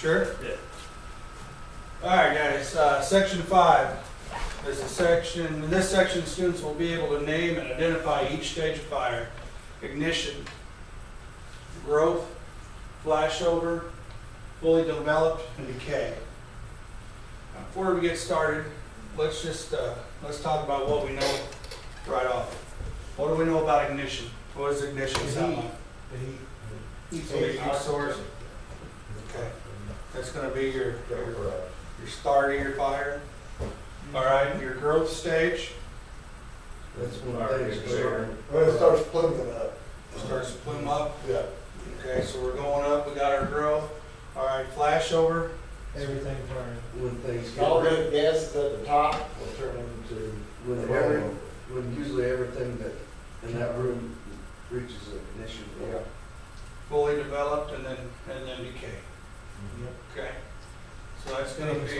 Sure? Yeah. All right, guys, section 5 is a section, in this section, students will be able to name and identify each stage of fire: ignition, growth, flashover, fully developed, and decay. Now, before we get started, let's talk about what we know right off. What do we know about ignition? What does ignition sound like? So the heat source. Okay, that's going to be your start of your fire. All right, your growth stage That's when things go. When it starts pluming up. starts to plume up. Yeah. Okay, so we're going up. We got our growth. All right, flashover. Everything burning. When things get All ready, the gas at the top will turn into. when usually everything that in that room reaches ignition. Yeah. Fully developed, and then decay. Okay, so that's going to be,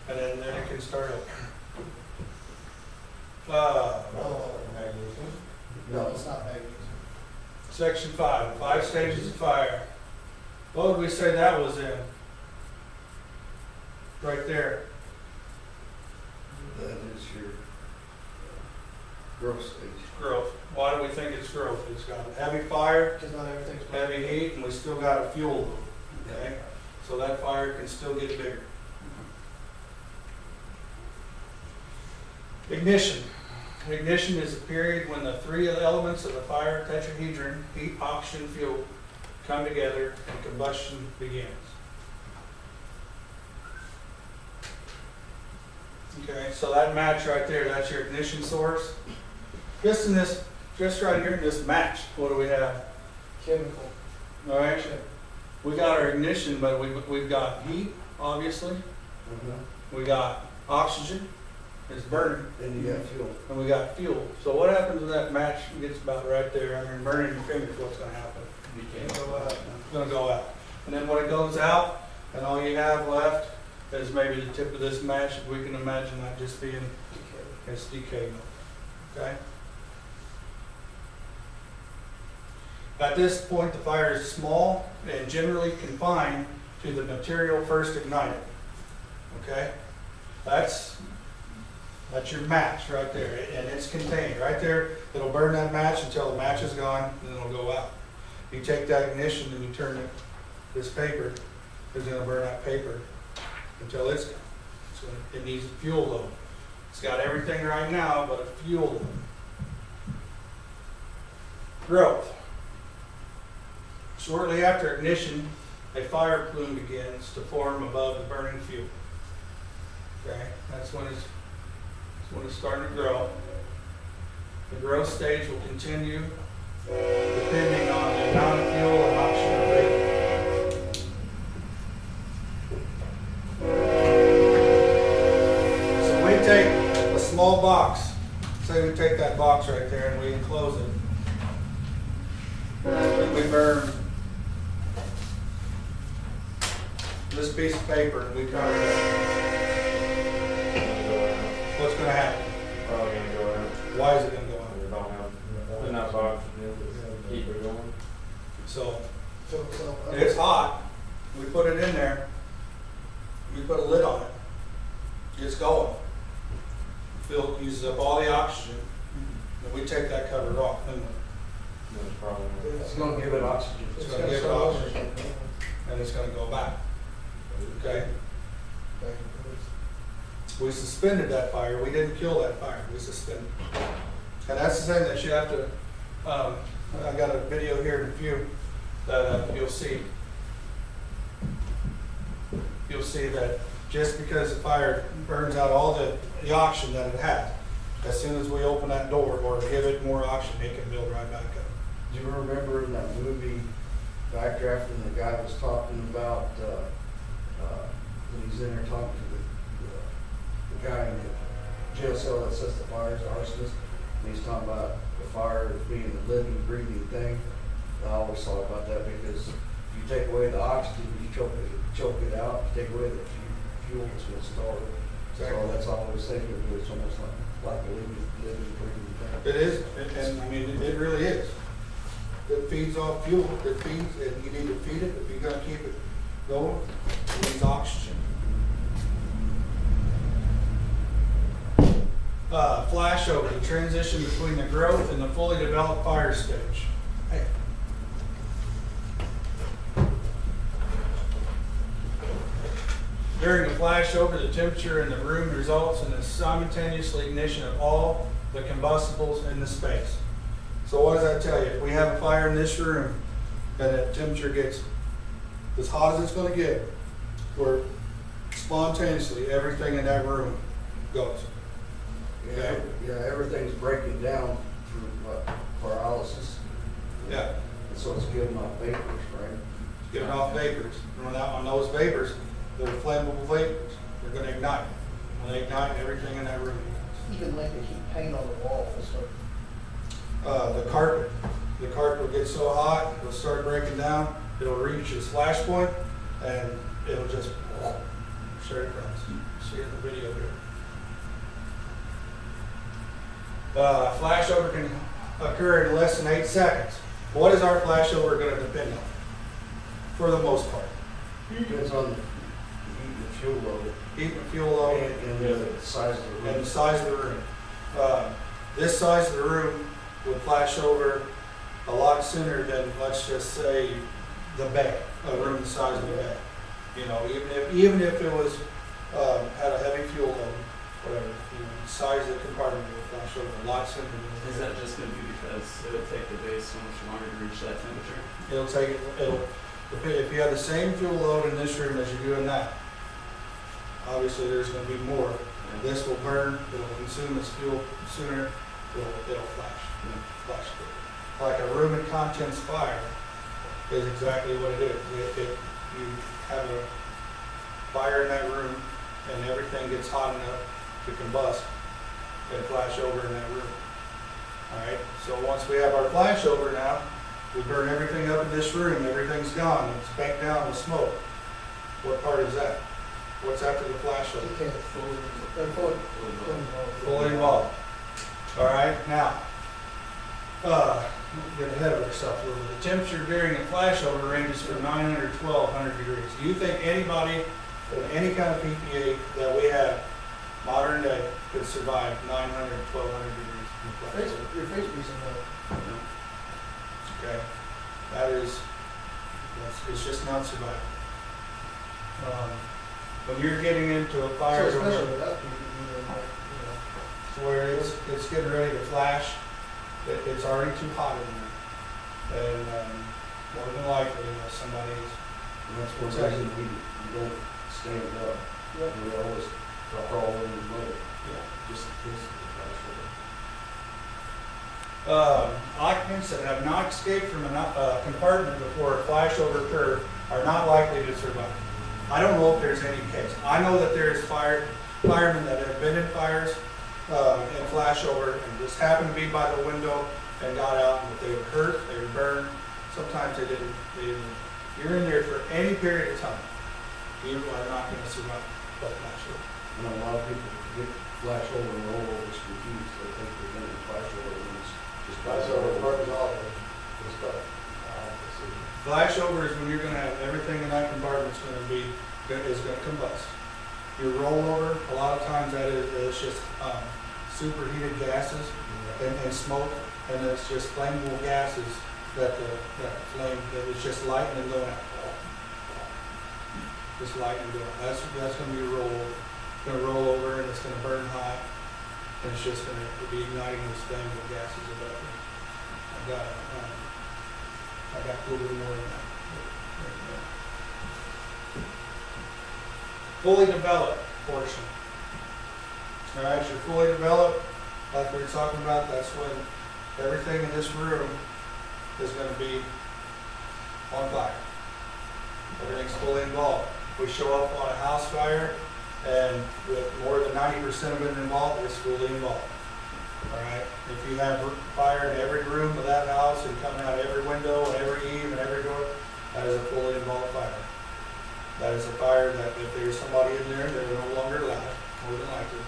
and then it can start up. Magnesium. No, It's not magnesium. Section 5 stages of fire. What would we say that was in? Right there. that is your growth stage. Growth. Why do we think it's growth? It's got heavy fire, Because not everything's heavy heat, and we still got a fuel load. Okay, so that fire can still get bigger. Ignition. Ignition is a period when the three elements of the fire tetrahedron, heat, oxygen, fuel, come together and combustion begins. Okay, so that match right there, that's your ignition source. Just right here in this match, what do we have? chemical. All right, we got our ignition, but we've got heat, obviously. We got oxygen, it's burning, And you got fuel. and we got fuel. So what happens when that match gets about right there? I mean, burning your fingers, what's going to happen? It's going to go out. And then when it goes out, and all you have left is maybe the tip of this match, we can imagine that just being its decay mode. Okay? At this point, the fire is small and generally confined to the material first ignited. Okay? That's your match right there, and it's contained right there. It'll burn that match until the match is gone, and then it'll go out. You take that ignition and you turn it, this paper is going to burn that paper until it's gone. So it needs a fuel load. It's got everything right now but a fuel load. Growth. Shortly after ignition, a fire plume begins to form above the burning fuel. Okay, that's when it's starting to grow. The growth stage will continue depending on the amount of fuel and oxygen available. So we take a small box. Say we take that box right there and we enclose it. And we burn this piece of paper and we cover it up. What's going to happen? Probably gonna go out. Why is it going to go out? We don't have enough oxygen to keep it going. So Fill itself up. it's hot. We put it in there. We put a lid on it. It's going. Phil uses up all the oxygen. And we take that cover off. And That's probably. It's gonna give it oxygen. it's going to give it oxygen. And it's going to go back. Okay? We suspended that fire. We didn't kill that fire. We suspended it. And that's the thing that you have to, I got a video here in a few that you'll see. You'll see that just because the fire burns out all the oxygen that it has, as soon as we open that door or give it more oxygen, it can build right back up. Do you remember in that movie, Backdraft, and the guy was talking about, when he's in there talking to the guy in the jail cell that sets the fires, the arsonist, and he's talking about the fire being a living, breathing thing. I always thought about that because if you take away the oxygen, you choke it out. If you take away the fuel, it's what's stored. So that's all I was thinking of. It's almost like a living, breathing thing. It is, and I mean, it really is. It feeds off fuel. It feeds, and you need to feed it if you're going to keep it go, release oxygen. Flash over, the transition between the growth and the fully developed fire stage. Hey. During the flash over, the temperature in the room results in the simultaneous ignition of all the combustibles in the space. So what does that tell you? If we have a fire in this room and the temperature gets as hot as it's going to get, where spontaneously everything in that room goes. Yeah, yeah, everything's breaking down through pyrolysis. Yeah, And so it's giving off vapors, right? giving off vapors. And on those vapors, they're flammable vapors. They're going to ignite. When they ignite, everything in that room ignites. Even like they keep paint on the wall, it's like, The carpet will get so hot, it'll start breaking down, it'll reach its flash point, and it'll just straight across. See in the video here. Flashover can occur in less than 8 seconds. What is our flashover going to depend on? For the most part. Depends on the heat and the fuel load Heat and fuel load and the size of the room. and the size of the room. This size of the room would flash over a lot sooner than, let's just say, the bay, a room the size of the bay. You know, even if it was, had a heavy fuel load, whatever, the size of the compartment would flash over a lot sooner than. Is that just gonna be because it'll take the base so much longer to reach that temperature? If you have the same fuel load in this room as you do in that, obviously there's gonna be more. And this will burn, it'll consume its fuel sooner, it'll flash. Flash quicker. Like a room and contents fire is exactly what it is. If you have a fire in that room and everything gets hot enough to combust, and flash over in that room. All right, so once we have our flash over now, we burn everything up in this room, everything's gone, it's banked down with smoke. What part is that? What's after the flash you over? can't Fully involved. All right, now, get ahead of ourselves a little bit. The temperature during the flashover ranges from 900 to 1200 degrees. Do you think anybody with any kind of PPA that we have modern day could survive 900 to 1200 degrees in the flashover? Your face piece in Okay, it's just not surviving. When you're getting into a there. fire So especially zone without people, you know, where it's getting ready to flash, it's already too hot in there. And more than likely, somebody's, And that's one reason we don't stand up. Yep. We always crawl in the mud, yeah. just in case of the flash over. Occupants that have not escaped from a compartment before a flashover occurred are not likely to survive. I don't know if there's any case. I know that there's firemen that have been in fires and flashover and just happened to be by the window and got out, and they were hurt, they were burned. Sometimes they didn't. You're in there for any period of time. You are not going to survive that flashover. And a lot of people get flash over and roll over is confused. They think they're going to flash over and it's just That's flash what over. burns off and stuff. Flashover is when you're going to have everything in that compartment is going to combust. Your rollover, a lot of times that is it's just superheated gases and smoke, and it's just flammable gases that flame that is just light and going out. Just light and going. That's going to be your rollover. It's going to roll over and it's going to burn hot, and it's just going to be igniting those flammable gases above it. I got a little bit more than that. Fully developed portion. All right, you're fully developed, like we were talking about, that's when everything in this room is going to be on fire. Everything's fully involved. We show up on a house fire, and with more than 90% of it involved, it's fully involved. All right. If you have fire in every room of that house and coming out every window and every eave and every door, that is a fully involved fire. That is a fire that if there's somebody in there, they're no longer alive, more than likely.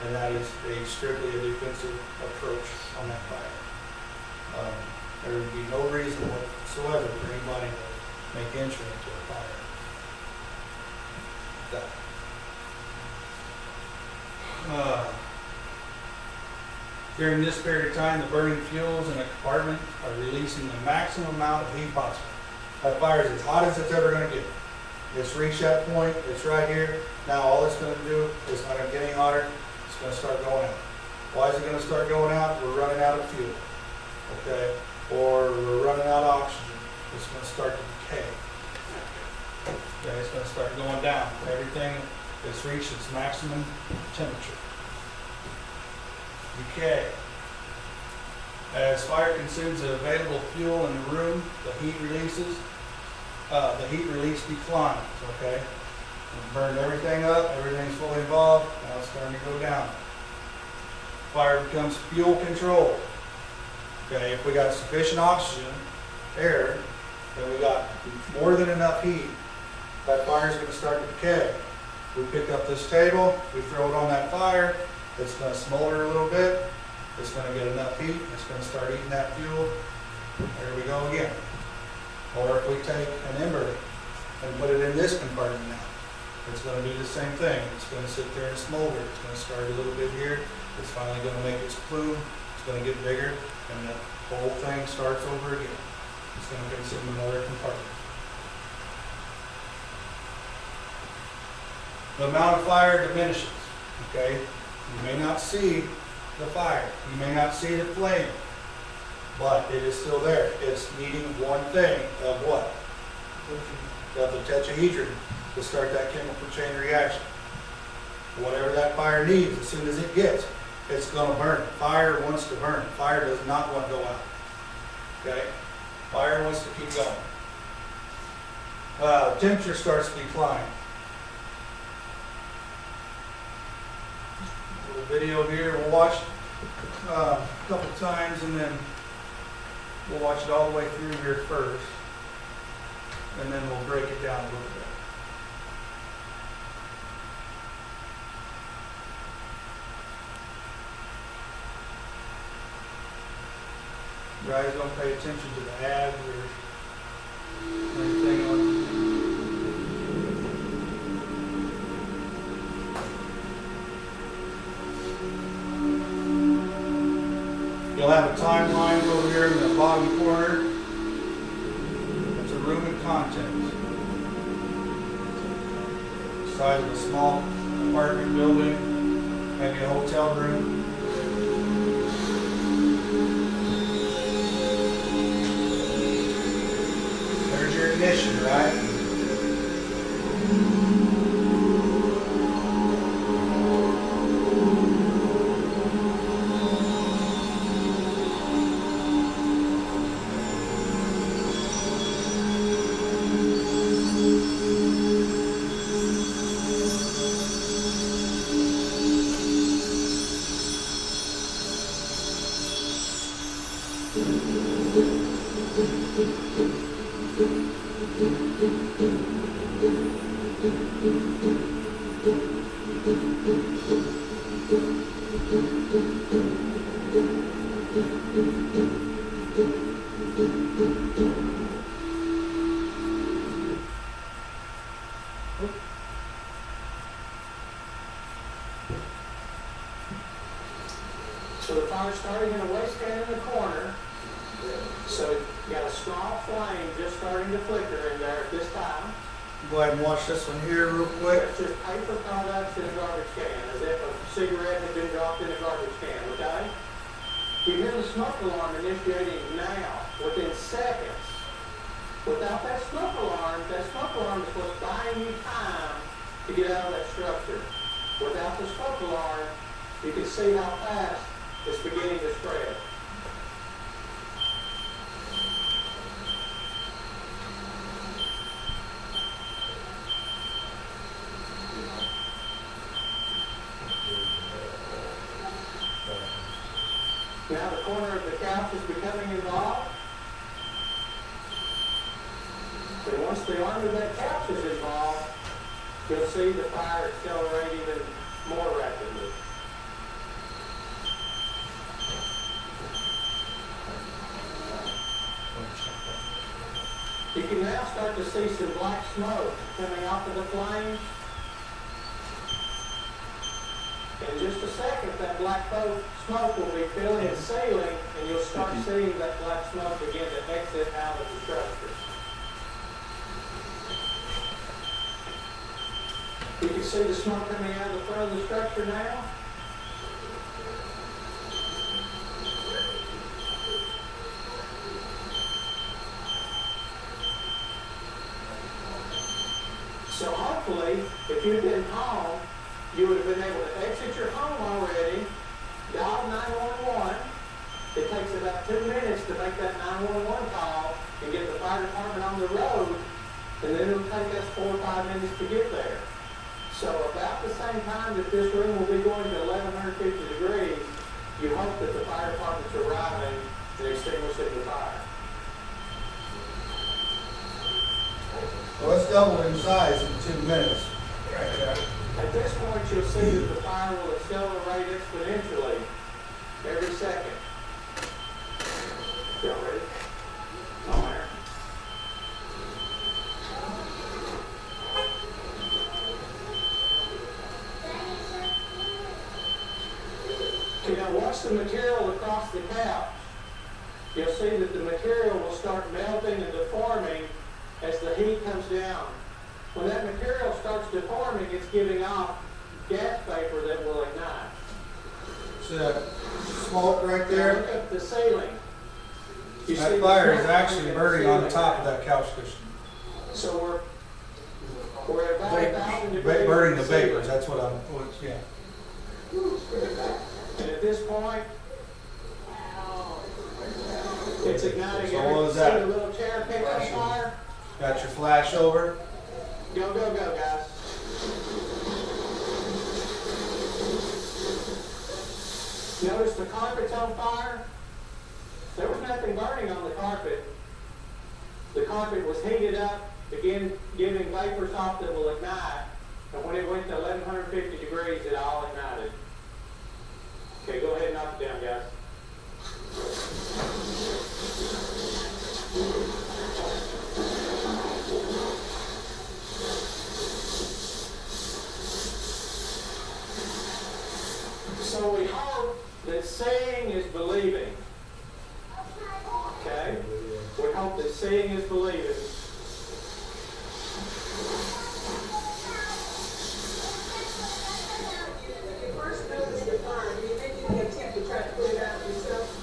And that is strictly a defensive approach on that fire. There would be no reason whatsoever for anybody to make entry into a fire. that. During this period of time, the burning fuels in a compartment are releasing the maximum amount of heat possible. That fire is as hot as it's ever going to get. It's reached that point, it's right here. Now all it's going to do is not get any hotter, it's going to start going out. Why is it going to start going out? We're running out of fuel, okay? Or we're running out of oxygen. It's going to start to decay. Okay, it's going to start going down. Everything has reached its maximum temperature. Decay. As fire consumes the available fuel in the room, the heat release declines, okay? We burned everything up, everything's fully involved, now it's starting to go down. Fire becomes fuel controlled. Okay, if we got sufficient oxygen, air, then we got more than enough heat, that fire is going to start to decay. We pick up this table, we throw it on that fire, it's going to smolder a little bit, it's going to get enough heat, it's going to start eating that fuel. There we go again. Or if we take an ember and put it in this compartment now, it's going to do the same thing. It's going to sit there and smolder. It's going to start a little bit here. It's finally going to make its plume. It's going to get bigger, and the whole thing starts over again. It's going to consume another compartment. The amount of fire diminishes, okay? You may not see the fire. You may not see the flame, but it is still there. It's needing one thing of what? Of the tetrahedron to start that chemical chain reaction. Whatever that fire needs, as soon as it gets, it's going to burn. Fire wants to burn. Fire does not want to go out. Okay? Fire wants to keep going. Temperature starts to decline. A little video here. We'll watch a couple times and then we'll watch it all the way through here first. And then we'll break it down a little bit. Guys, don't pay attention to the ads or anything on. You'll have a timeline over here in the bottom corner. It's a room and contents. Size of a small apartment building, maybe a hotel room. There's your ignition, right? So the fire's starting in a wastepan in the corner. So you got a small flame just starting to flicker in there at this time. Go ahead and watch this one here real quick. It's just paper products in a garbage can, as if a cigarette had been dropped in a garbage can, okay? You hear the smoke alarm initiating now, within seconds. Without that smoke alarm is what's buying you time to get out of that structure. Without the smoke alarm, you can see how fast it's beginning to spread. Now the corner of the couch is becoming involved. And once the arm of that couch is involved, you'll see the fire accelerate even more rapidly. You can now start to see some black smoke coming off of the flames. In just a second, that black smoke will be filling the ceiling, and you'll start seeing that black smoke begin to exit out of the structure. You can see the smoke coming out of the front of the structure now. So hopefully, if you'd been home, you would have been able to exit your home already, dial 911. It takes about 2 minutes to make that 911 call and get the fire department on the road, and then it'll take us 4 or 5 minutes to get there. So about the same time that this room will be going to 1150 degrees, you hope that the fire department's arriving and extinguishing the fire. Well, it's doubled in size in 2 minutes. Right there. At this point, you'll see that the fire will accelerate exponentially every second. Y'all ready? On there. Okay, now watch the material across the couch. You'll see that the material will start melting and deforming as the heat comes down. When that material starts deforming, it's giving off gas vapor that will ignite. See that smoke right Now there? look up the ceiling. You see That the fire is smoke actually coming in burning the on the ceiling top of now. that couch cushion. So we're at about 1,000 degrees. Burning the in ceiling. vapors, that's what I'm, yeah. And at this point, it's igniting So every, what was see that? the little chair pick up fire? Got your flash over. Go, go, go, guys. Notice the carpet's on fire? There was nothing burning on the carpet. The carpet was heated up, again giving vapors off that will ignite. And when it went to 1150 degrees, it all ignited. Okay, go ahead and knock it down, guys. So we hope that seeing is believing. Okay? We hope that seeing is believing.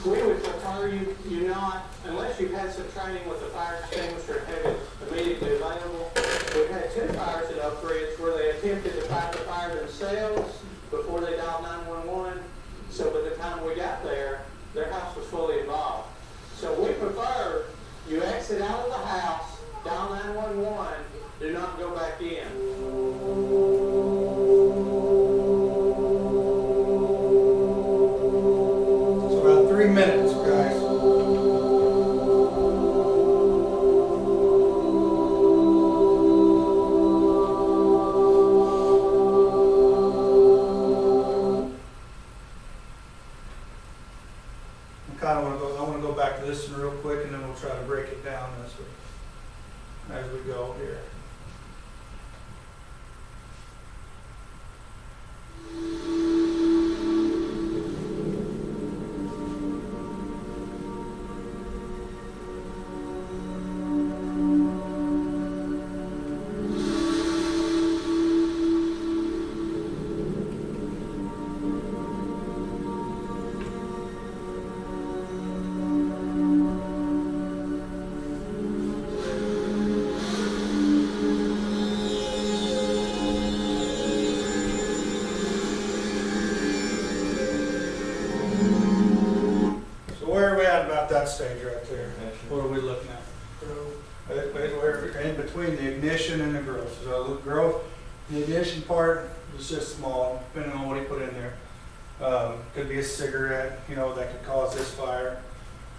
We would prefer you not, unless you've had some training with the fire extinguisher and have it immediately available. We've had 2 fires at Oak Ridge where they attempted to fight the fire themselves before they dialed 911. So by the time we got there, their house was fully involved. So we prefer you exit out of the house, dial 911, do not go back in. It's about 3 minutes, guys. I want to go back to this one real quick, and then we'll try to break it down as we go here. Where are we at about that stage right there? What are we looking at? We're in between the ignition and the growth. So the growth, the ignition part is just small, depending on what he put in there. Could be a cigarette, that could cause this fire.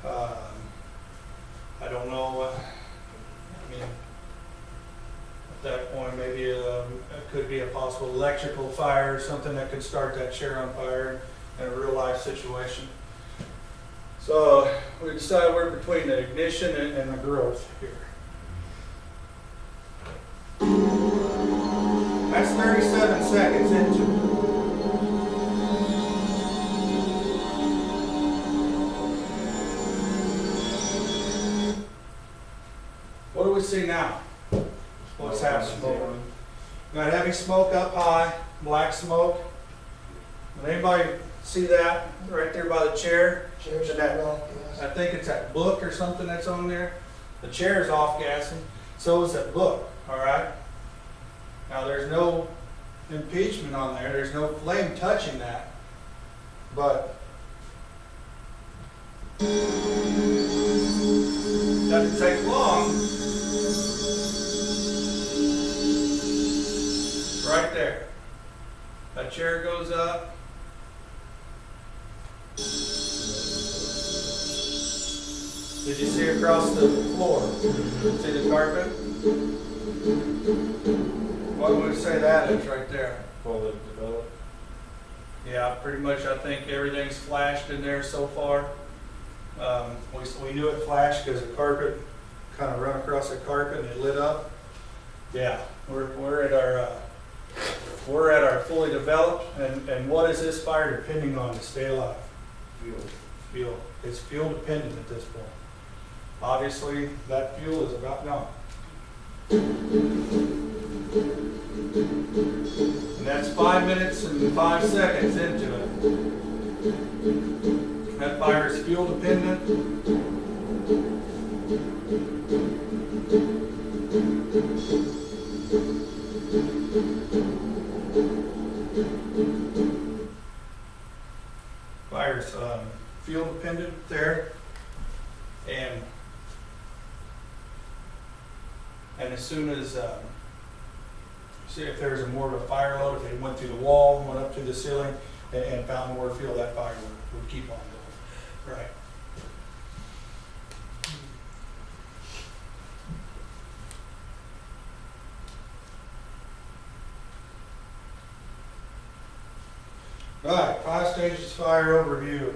I don't know. I mean, at that point, maybe it could be a possible electrical fire or something that could start that chair on fire in a real life situation. So we decided we're between the ignition and the growth here. That's 37 seconds into it. we see now? What's happening? Got heavy smoke up high, black smoke. Did anybody see that right there by the chair? Chairs Should that- off, yes. I think it's that book or something that's on there. The chair's off gassing, so is that book, all right? Now, there's no impeachment on there, there's no flame touching that, but doesn't take long. Right there. That chair goes up. Did you see across the floor? See the carpet? What would we say that is right there? Fully developed. Yeah, pretty much I think everything's flashed in there so far. We knew it flashed because the carpet kind of run across the carpet and it lit up. Yeah, we're at our fully developed, and what is this fire depending on to stay alive? Fuel. It's fuel dependent at this point. Obviously, that fuel is about gone. And that's 5 minutes and 5 seconds into it. That fire is fuel dependent. Fire's fuel dependent there, and as soon as see if there's more of a fire load, if it went through the wall, went up to the ceiling, and found more fuel, that fire would keep on going. Right. All right, 5 stages fire overview.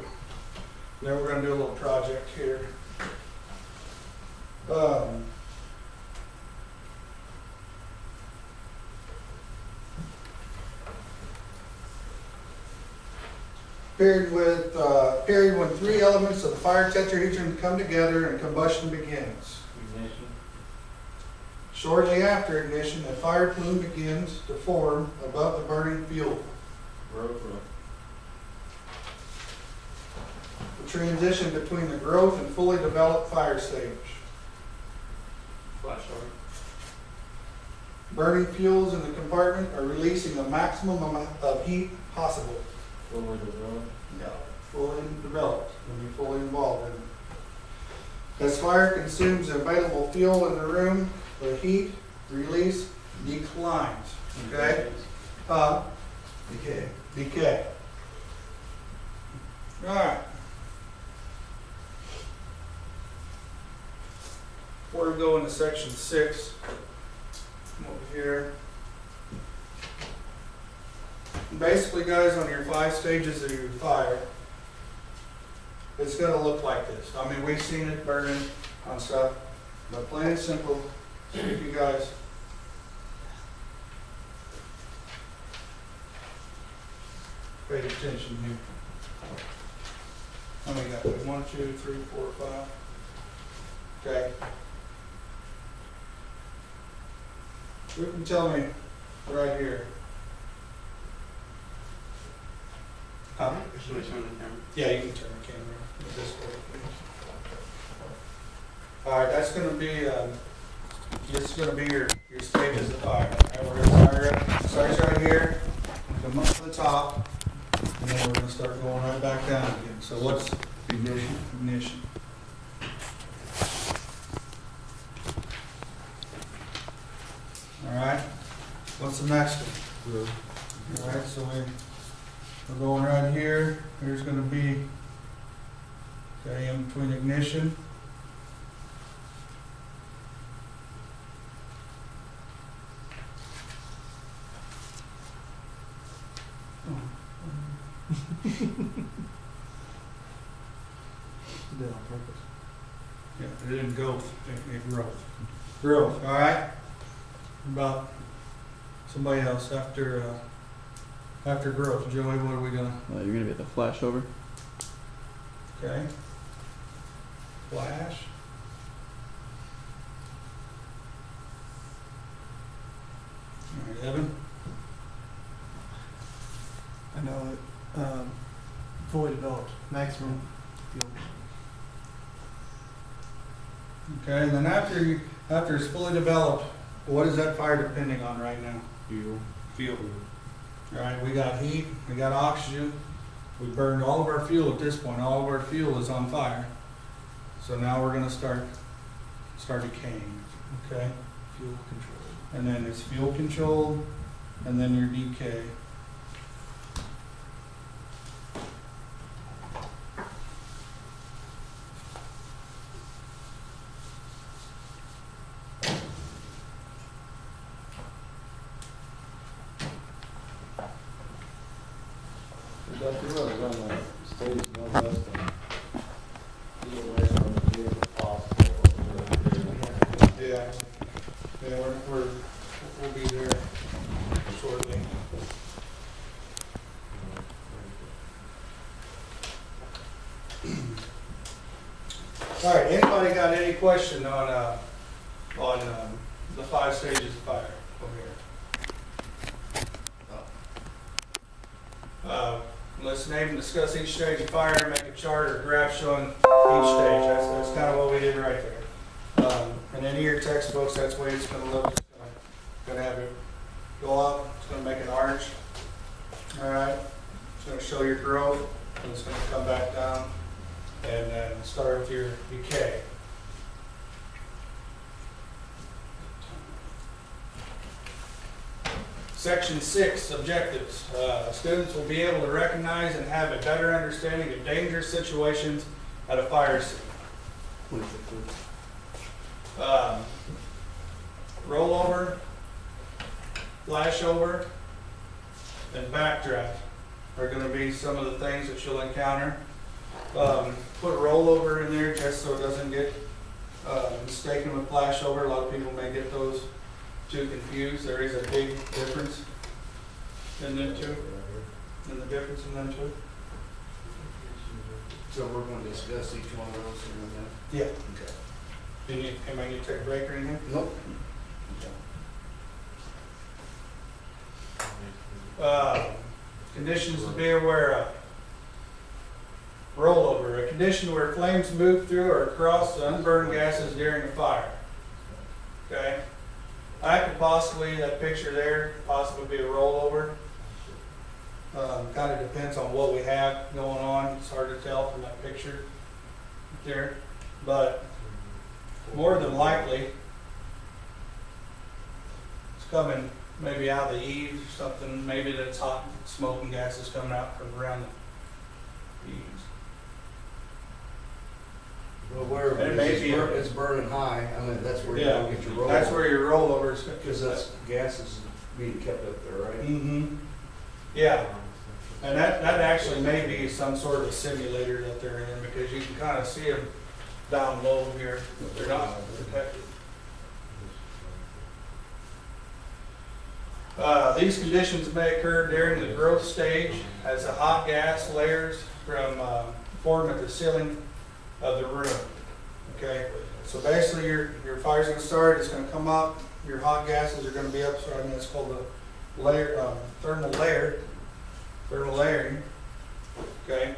Then we're going to do a little project here. Period when 3 elements of the fire tetrahedron come together and combustion begins. Ignition. Shortly after ignition, a fire plume begins to form above the burning fuel. Growth. The transition between the growth and fully developed fire stage. Flash over. Burning fuels in the compartment are releasing the maximum amount of heat possible. Fully developed. Yeah, fully developed, when you're fully involved in it. As fire consumes available fuel in the room, the heat release declines. Okay? Decay. All right. Before we go into section 6, come over here. Basically, guys, on your 5 stages of your fire, it's going to look like this. I mean, we've seen it burning on stuff, but plain and simple, see if you guys paid attention here. How many got there? 1, 2, 3, 4, 5. Okay. You can tell me right here. Huh? Should we turn the camera? Yeah, you can turn the camera this way, please. All right, that's going to be this is going to be your stages of fire. All right, we're going to start right here, come up to the top, and then we're going to start going right back down again. So what's ignition? Ignition. All right. What's the next one? All right. So we're going right here. Here's going to be, okay, in between ignition. Did it on purpose. Yeah, it didn't go, it growth. Growth, all right? About somebody else after growth. Joey, what are we gonna, You're gonna be at the flash over. okay? Flash. maximum fuel. Okay, and then after it's fully developed, what is that fire depending on right now? Fuel. Fuel. All right, we got heat, we got oxygen, we burned all of our fuel at this point, all of our fuel is on fire. So now we're gonna start decaying, okay? Fuel control. And then it's fuel controlled, and then your decay. Dr. Rose, on the stage northwest, be away from the vehicle possible. Yeah. Yeah, we'll be there shortly. All right, anybody got any question on the 5 stages of fire over here? Let's name and discuss each stage of fire, make a chart or graph showing each stage. That's kind of what we did right there. And in your textbooks, that's the way it's gonna look. It's gonna have it go up, it's gonna make an arch. All right, it's gonna show your growth, and it's gonna come back down, and then start with your decay. Section 6, objectives. Students will be able to recognize and have a better understanding of dangerous situations at a fire scene. Rollover, flashover, and backdraft are going to be some of the things that you'll encounter. Put rollover in there just so it doesn't get mistaken with flashover. A lot of people may get those too confused. There is a big difference in them two. And the difference in them two. So we're gonna discuss each one of those here in a minute? Yeah. Okay. Anybody need to take a break or anything? Nope. Conditions to be aware of. Rollover, a condition where flames move through or across the unburned gases during a fire. Okay? That could possibly, that picture there, possibly be a rollover. Kind of depends on what we have going on. It's hard to tell from that picture there. But more than likely, it's coming maybe out of the eaves or something. Maybe that's hot smoking gases coming out from around the eaves. Well, wherever And maybe it's burning high, I mean, that's where you're Yeah, gonna get your rollover. that's where your rollovers. Because that's gases being kept up there, right? Mm-hmm. Yeah, and that actually may be some sort of a simulator that they're in, because you can kind of see them down low here. They're not protected. These conditions may occur during the growth stage as the hot gas layers from form at the ceiling of the room. Okay, so basically your fire's going to start. It's going to come up. Your hot gases are going to be up. So I mean, it's called the layer, thermal layering. Okay.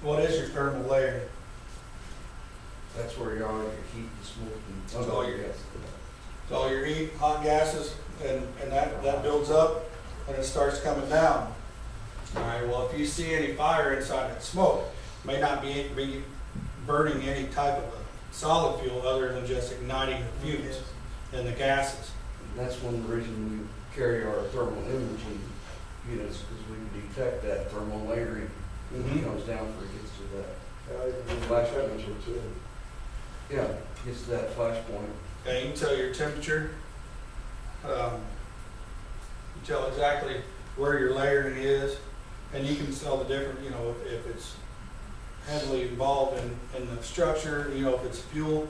What is your thermal layering? That's where you are, your heat and smoke and. That's all your gas. It's all your heat, hot gases, and that builds up and it starts coming down. All right, well, if you see any fire inside that smoke, may not be burning any type of a solid fuel other than just igniting the fumes and the gases. And that's one reason we carry our thermal imaging units, because we can detect that thermal layering when it comes down before it gets to that. Flash temperature too. Yeah, gets to that flash point. Okay, you can tell your temperature. You tell exactly where your layering is, and you can tell the difference, you know, if it's heavily involved in the structure, you know, if it's fuel,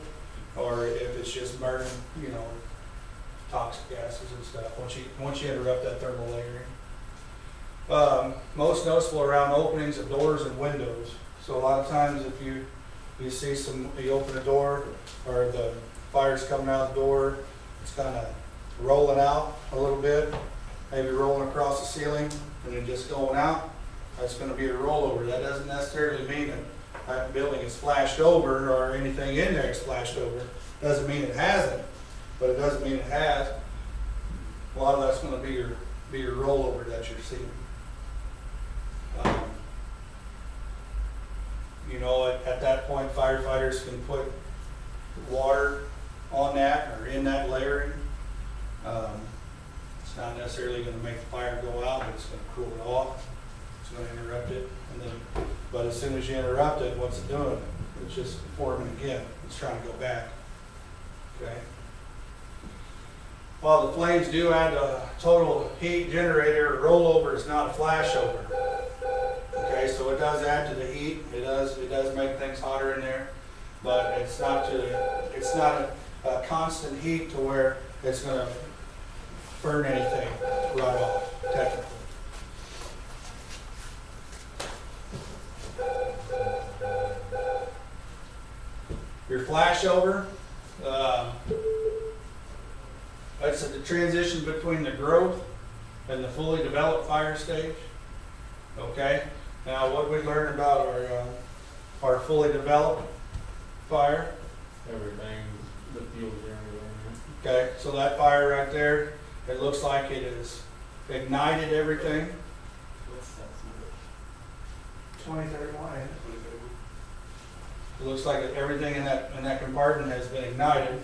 or if it's just burning, you know, toxic gases and stuff, once you interrupt that thermal layering. Most noticeable around openings of doors and windows. So a lot of times if you see you open a door, or the fire's coming out the door, it's kind of rolling out a little bit, maybe rolling across the ceiling, and then just going out, that's gonna be a rollover. That doesn't necessarily mean that that building is splashed over or anything in there is splashed over. Doesn't mean it hasn't, but it doesn't mean it has. A lot of that's gonna be your rollover that you're seeing. You know, at that point, firefighters can put water on that or in that layering. It's not necessarily gonna make the fire go out, but it's gonna cool it off. It's gonna interrupt it, and then, but as soon as you interrupt it, what's it doing? It's just forming again. It's trying to go back. Okay. While the flames do add a total heat generator, rollover is not a flashover. Okay, so it does add to the heat. It does make things hotter in there, but it's not a constant heat to where it's going to burn anything right off, technically. Your flashover, that's the transition between the growth and the fully developed fire stage. Okay, now what we learned about our fully developed fire. Everything, the fuels are everywhere. Okay, so that fire right there, it looks like it has ignited everything. What's that number? 2031, ain't it? It looks like everything in that compartment has been ignited,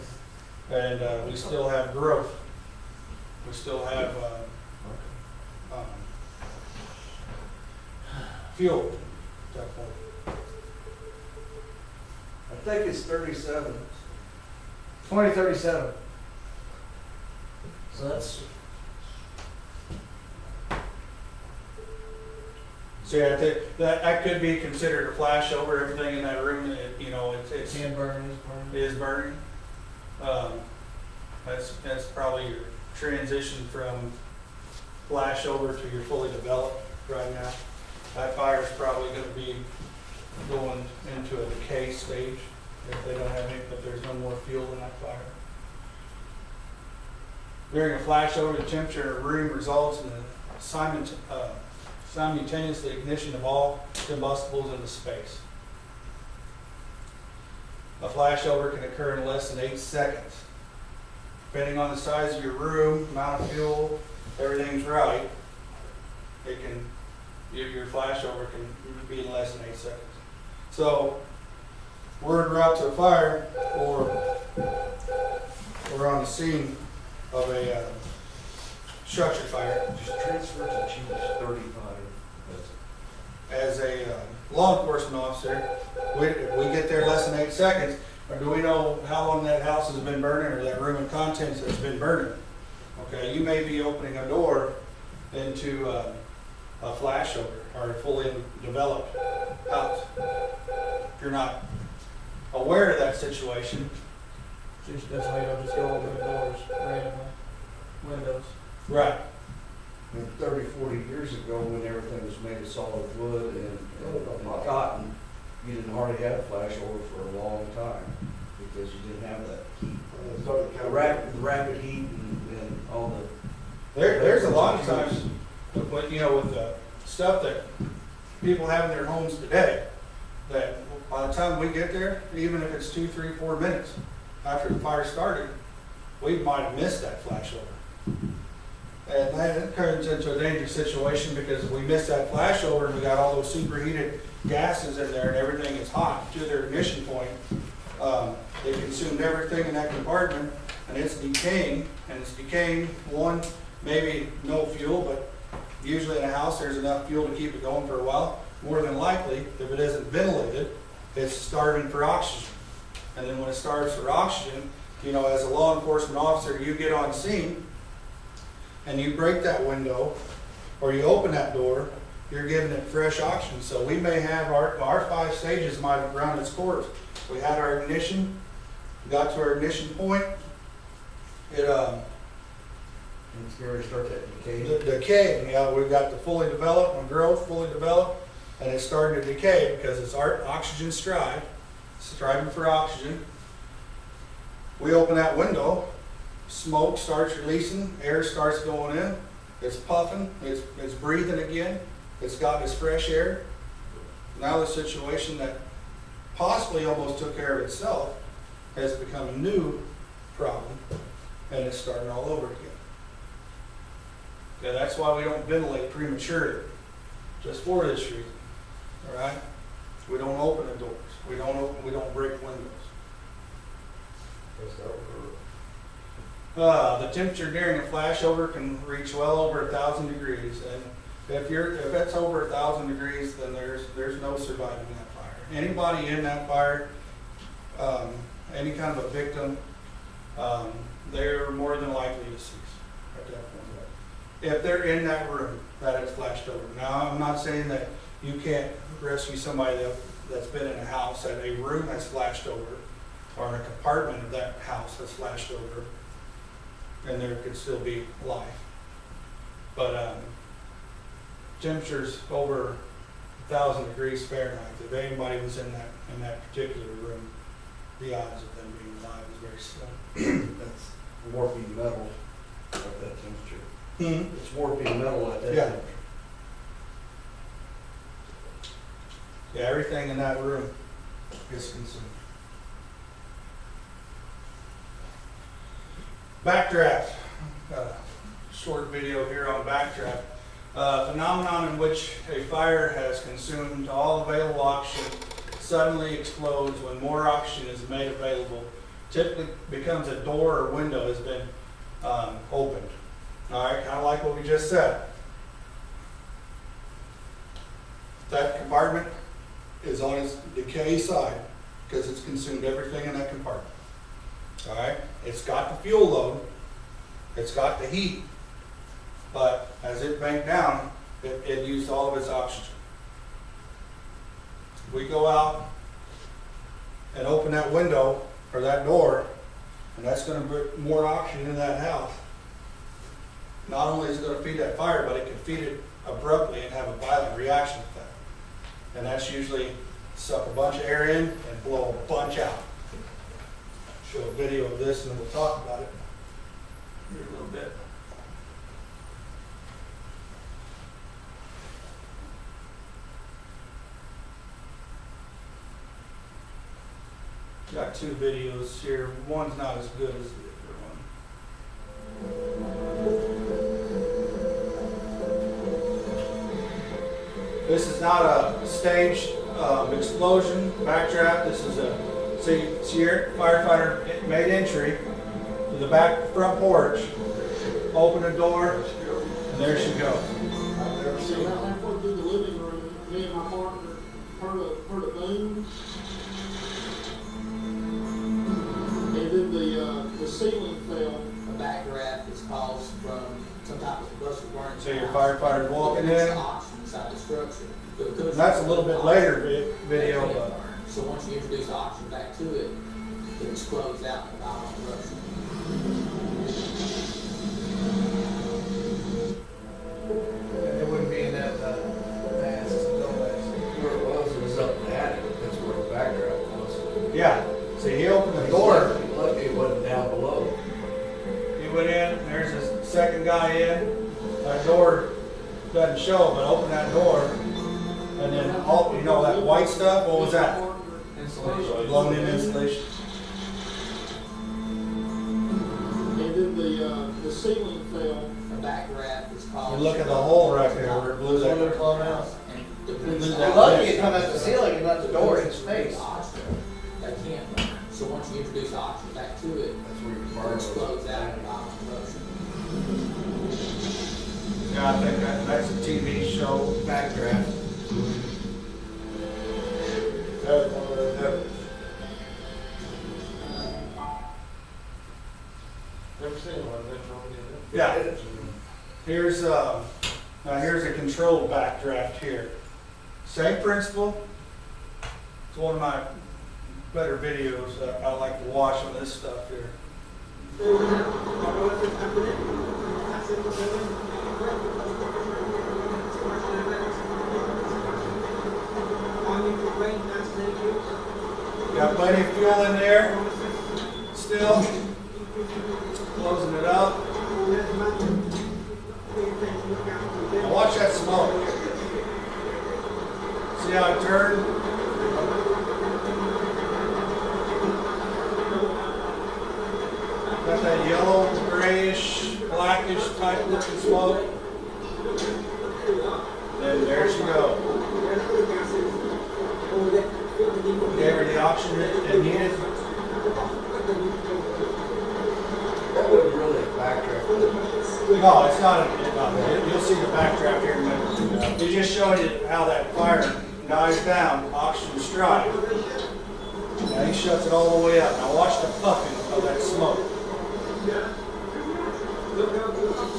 and we still have growth. We still have fuel at that point. I think it's 37. 2037. So that's, So yeah, I think that could be considered a flashover. Everything in that room, it's can burn, is burn. is burning. That's probably your transition from flashover to your fully developed right now. That fire is probably going to be going into a decay stage if they don't have any, but there's no more fuel in that fire. During a flashover, the temperature in a room results in the simultaneous ignition of all combustibles in the space. A flashover can occur in less than 8 seconds. Depending on the size of your room, amount of fuel, everything's right, your flashover can be in less than 8 seconds. So, we're en route to a fire, or we're on the scene of a structure fire. Just transfer to chief 35. As a law enforcement officer, if we get there less than 8 seconds, or do we know how long that house has been burning or that room of contents has been burning? Okay, you may be opening a door into a flashover or a fully developed house. If you're not aware of that situation, Just, that's why you don't just go open the doors randomly. Windows. right, And 30, 40 years ago, when everything was made of solid wood and cotton, you didn't hardly have a flashover for a long time because you didn't have that heat. The rapid heat and all the. there's a lot of times, with the stuff that people have in their homes today, that by the time we get there, even if it's 2, 3, 4 minutes after the fire started, we might have missed that flashover. And that turns into a dangerous situation because if we miss that flashover and we got all those superheated gases in there and everything is hot to their ignition point, they consumed everything in that compartment and it's decaying, one, maybe no fuel, but usually in a house there's enough fuel to keep it going for a while. More than likely, if it isn't ventilated, it's starving for oxygen. And then when it starves for oxygen, as a law enforcement officer, you get on scene and you break that window or you open that door, you're giving it fresh oxygen. So we may have our 5 stages might have run its course. We had our ignition, got to our ignition point, And it's going to start that decay. the decay, we've got the fully developed and growth fully developed, and it's starting to decay because it's oxygen striving for oxygen. We open that window, smoke starts releasing, air starts going in, it's puffing, it's breathing again, it's got its fresh air. Now the situation that possibly almost took care of itself has become a new problem, and it's starting all over again. Okay, that's why we don't ventilate prematurely, just for this reason, all right? We don't open the doors, we don't break windows. The temperature during a flashover can reach well over 1,000 degrees, and if it's over 1,000 degrees, then there's no surviving that fire. Anybody in that fire, any kind of a victim, they're more than likely deceased at that point. If they're in that room that it's flashed over. Now, I'm not saying that you can't rescue somebody that's been in a house that a room has flashed over, or in a compartment of that house that's flashed over, and there could still be life. But temperatures over 1,000 degrees Fahrenheit, if anybody was in that particular room, the odds of them being alive is very slim. That's warping metal at that temperature. Hmm. It's warping metal at that Yeah. temperature. Yeah, everything in that room is consumed. Backdraft. Short video here on backdraft. Phenomenon in which a fire has consumed all available oxygen, suddenly explodes when more oxygen is made available, typically becomes a door or window has been opened. All right, kind of like what we just said. That compartment is on its decay side because it's consumed everything in that compartment. All right, it's got the fuel load, it's got the heat, but as it banked down, it used all of its oxygen. We go out and open that window or that door, and that's going to bring more oxygen in that house. Not only is it going to feed that fire, but it can feed it abruptly and have a violent reaction to that. And that's usually suck a bunch of air in and blow a bunch out. Show a video of this and then we'll talk about it here a little bit. Got two videos here. One's not as good as the other one. This is not a staged explosion, backdraft. This is a, see here, firefighter made entry to the back front porch, open the door, and there she goes. So about halfway through the living room, me and my partner heard a boom. And then the ceiling fell. A backdraft is caused from some type of combustible burn. So your firefighter's walking in. Oxygen inside the structure. And that's a little bit later video, but So once you introduce oxygen back to it, it explodes out in a violent eruption. It wouldn't be in that fast. Where it was up in the attic. That's where the backdraft was. yeah. See, he opened the door. Lucky it wasn't down below. He went in. There's his second guy in. That door doesn't show, but open that door, and then all you know that white stuff. What was that? Insulation. Blown in insulation. And then the ceiling fell. A backdraft is caused. You look at the hole right there where it blew that. They're lucky it come out the ceiling and not the door in space. They can't burn. So once you introduce oxygen back to it, That's where your it fire explodes out in a violent eruption. Yeah, I think that's a TV show. Backdraft. Never seen one, never told me that. Yeah. Here's now here's a controlled backdraft here. Same principle. It's one of my better videos that I like to watch on this stuff here. Got plenty of fuel in there. Still closing it up. Now watch that smoke. See how it turned? Got that yellow, grayish, blackish type looking smoke. Then there she goes. Gave her the oxygen it needed. That wasn't really a backdraft. No, it's not. You'll see the backdraft here in a minute. He's just showing you how that fire dies down, oxygen strike. Now he shuts it all the way up. Now watch the puffing of that smoke.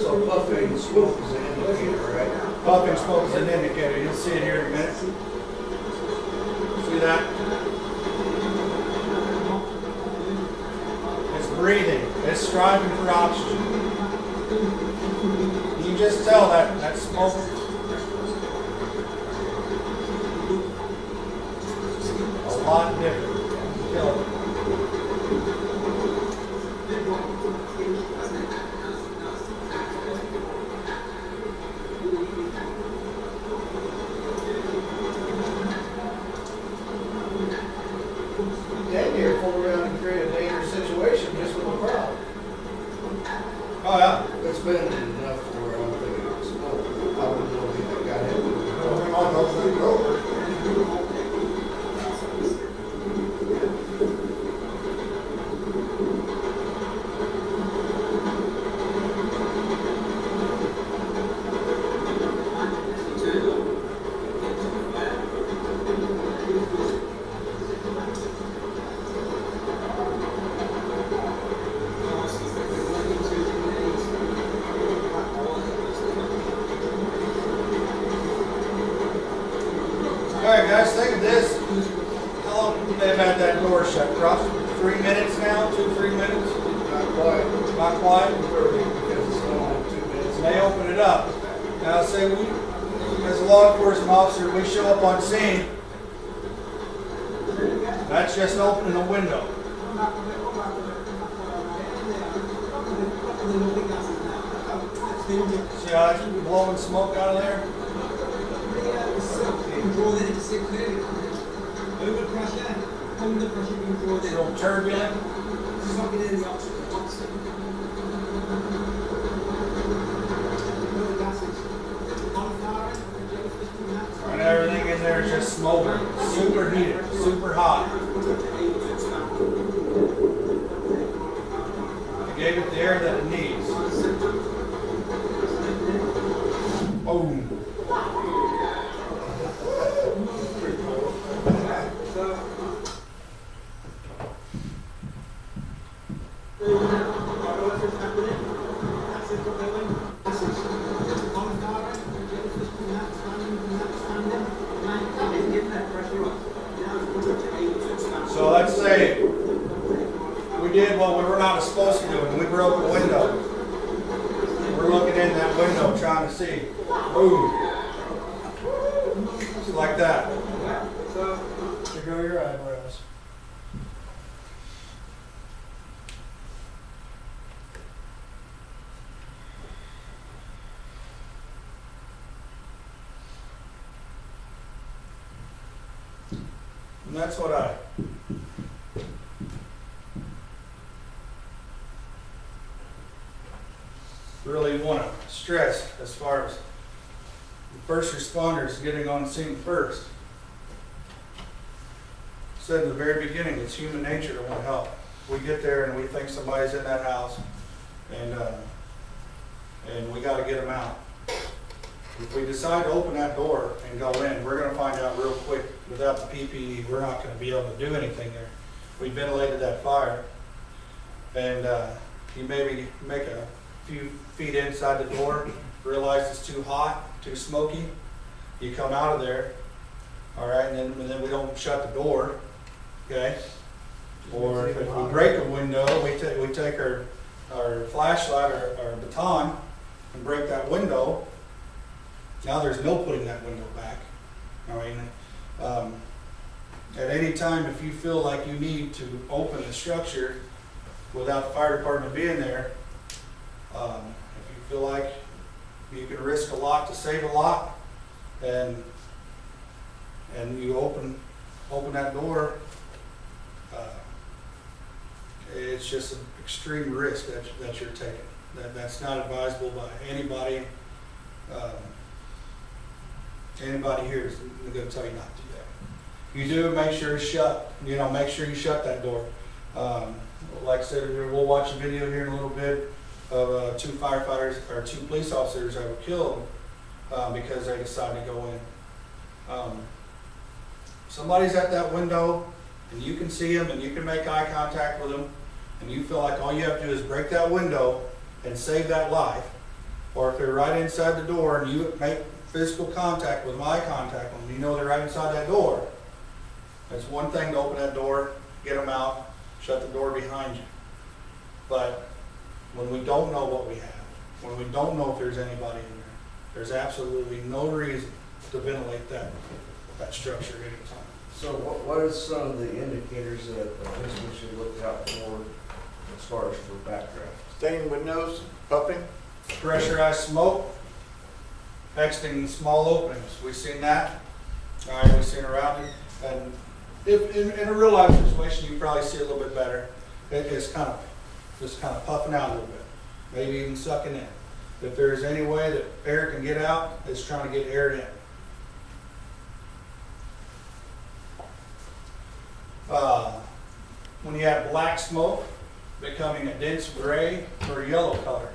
So puffing smoke is an indicator, right? Puffing smoke is an indicator. You'll see it here in a minute. See that? It's breathing. It's striving for oxygen. You can just tell that smoke. A lot different. Kill it. Dang near pulled around and created a dangerous situation just with a crowd. Oh yeah. It's been enough to where I'm thinking it's smoke. I wouldn't know if it got hit. Alright guys, think of this. How long they've had that door shut? Across 3 minutes now? 2-3 minutes? Not quite. Not quite? Because it's only 2 minutes. And they open it up. Now say we, as a law enforcement officer, we show up on scene. That's just opening a window. See how it's blowing smoke out of there? It's a little turbulent. And everything in there is just smoking. Super heated, super hot. I gave it the air that it needs. Boom. So let's say we did what we were not supposed to do and we broke the window. We're looking in that window trying to see. Boom. Just like that. There go your eyebrows. And that's what I really want to stress as far as the first responders getting on scene first. Said in the very beginning, it's human nature to want help. We get there and we think somebody's in that house, and we got to get them out. If we decide to open that door and go in, we're going to find out real quick, without the PPE, we're not going to be able to do anything there. We ventilated that fire, and you maybe make a few feet inside the door, realize it's too hot, too smoky, you come out of there, all right, and then we don't shut the door, okay? Or if we break a window, we take our flashlight or our baton and break that window. Now there's no putting that window back. All right. At any time, if you feel like you need to open the structure without the fire department being there, if you feel like You can risk a lot to save a lot, and you open that door. It's just an extreme risk that you're taking. That's not advisable by anybody. Anybody here is going to tell you not to do that. You do, make sure it's shut. Make sure you shut that door. Like I said, we'll watch a video here in a little bit of two firefighters or two police officers that were killed because they decided to go in. Somebody's at that window and you can see them and you can make eye contact with them, and you feel like all you have to do is break that window and save that life. Or if they're right inside the door and you make physical contact with them, eye contact with them, you know they're right inside that door. It's one thing to open that door, get them out, shut the door behind you. But when we don't know what we have, when we don't know if there's anybody in there, there's absolutely no reason to ventilate that structure at any time. So what is some of the indicators that we should look out for as far as for backdraft? Stained windows, puffing. Pressurized smoke, exiting small openings. We've seen that. All right, we've seen around it. And if in a real life situation, you probably see a little bit better. It's kind of just kind of puffing out a little bit, maybe even sucking in. If there's any way that air can get out, it's trying to get air in. When you have black smoke becoming a dense gray or yellow color.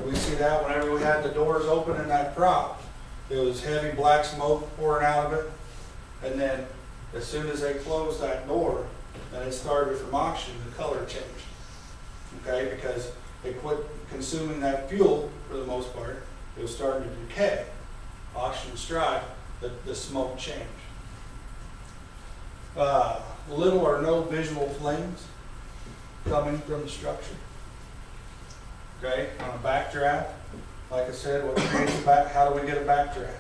We see that whenever we had the doors open in that prop. It was heavy black smoke pouring out of it. And then as soon as they closed that door and it started from oxygen, the color changed. Okay, because they quit consuming that fuel for the most part. It was starting to decay. Oxygen strike, the smoke changed. Little or no visual flames coming from the structure. Okay, on a backdraft, like I said, what creates a back? How do we get a backdraft?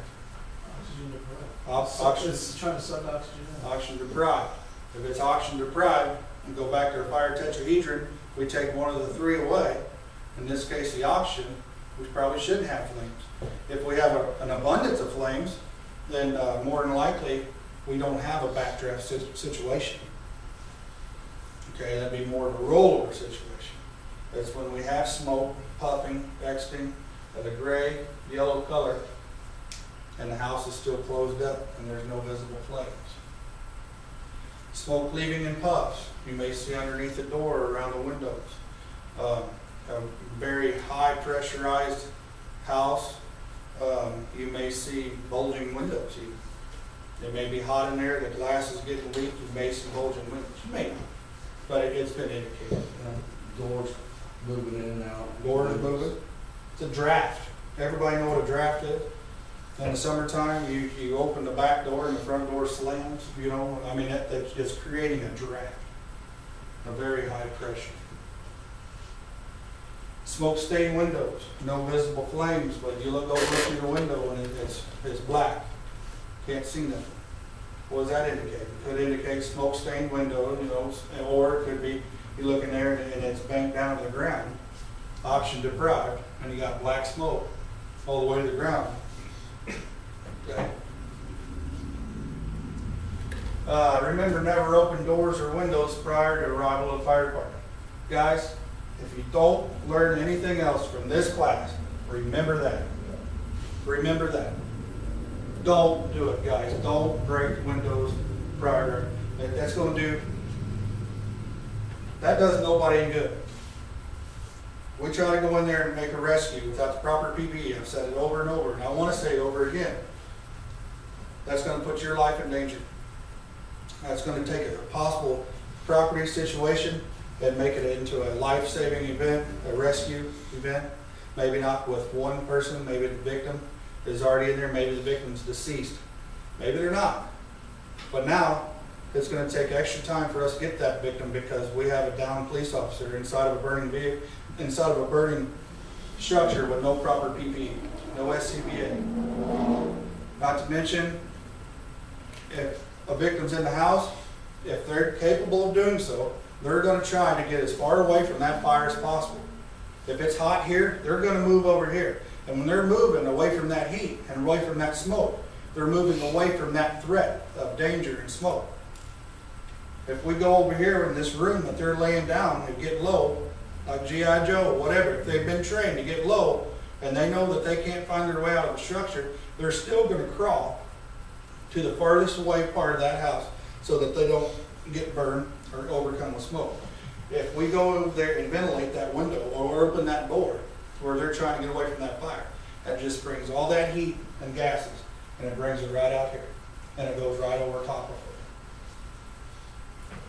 Oxygen. It's trying to suck oxygen out. Oxygen deprived. If it's oxygen deprived, we go back to our fire tetrahedron. We take one of the three away. In this case, the oxygen. We probably shouldn't have flames. If we have an abundance of flames, then more than likely we don't have a backdraft situation. Okay, that'd be more of a rollover situation. That's when we have smoke, puffing, exiting of a gray, yellow color, and the house is still closed up and there's no visible flames. Smoke leaving in puffs. You may see underneath the door or around the windows. A very high pressurized house, you may see bulging windows even. It may be hot in there, the glass is getting leaked, you may see bulging windows. You may not, but it's been indicated. Doors moving in and out. Doors moving. It's a draft. Everybody know what a draft is? In the summertime, you open the back door and the front door slams, it's creating a draft, a very high pressure. Smoke stained windows, no visible flames, but you look over through the window and it's black. Can't see nothing. What does that indicate? It could indicate smoke stained window, or it could be you look in there and it's banked down to the ground, oxygen deprived, and you got black smoke all the way to the ground. Okay. Remember, never open doors or windows prior to arrival of the fire department. Guys, if you don't learn anything else from this class, remember that. Remember that. Don't do it, guys. Don't break windows prior to. That's going to do. That does nobody any good. We try to go in there and make a rescue without the proper PPE. I've said it over and over, and I want to say it over again. That's going to put your life in danger. That's going to take a possible property situation and make it into a life-saving event, a rescue event. Maybe not with one person, maybe the victim is already in there, maybe the victim's deceased. Maybe they're not. But now, it's going to take extra time for us to get that victim because we have a downed police officer inside of a burning vehicle, inside of a burning structure with no proper PPE, no SCBA. Not to mention, if a victim's in the house, if they're capable of doing so, they're going to try to get as far away from that fire as possible. If it's hot here, they're gonna move over here. And when they're moving away from that heat and away from that smoke, they're moving away from that threat of danger and smoke. If we go over here in this room that they're laying down and get low, like G.I. Joe, whatever, if they've been trained to get low and they know that they can't find their way out of the structure, they're still gonna crawl to the farthest away part of that house so that they don't get burned or overcome with smoke. If we go over there and ventilate that window or open that door where they're trying to get away from that fire, that just brings all that heat and gases and it brings it right out here and it goes right over top of it.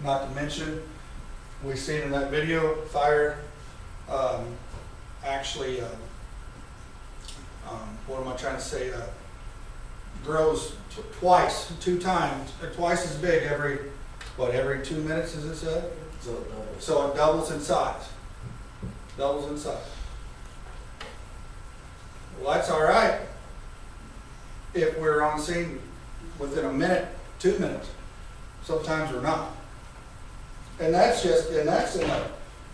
Not to mention, we seen in that video, fire actually, what am I trying to say, grows twice as big every 2 minutes, as it said? So it doubles in size. Doubles in size. Well, that's all right if we're on scene within a minute, 2 minutes. Sometimes we're not. And that's in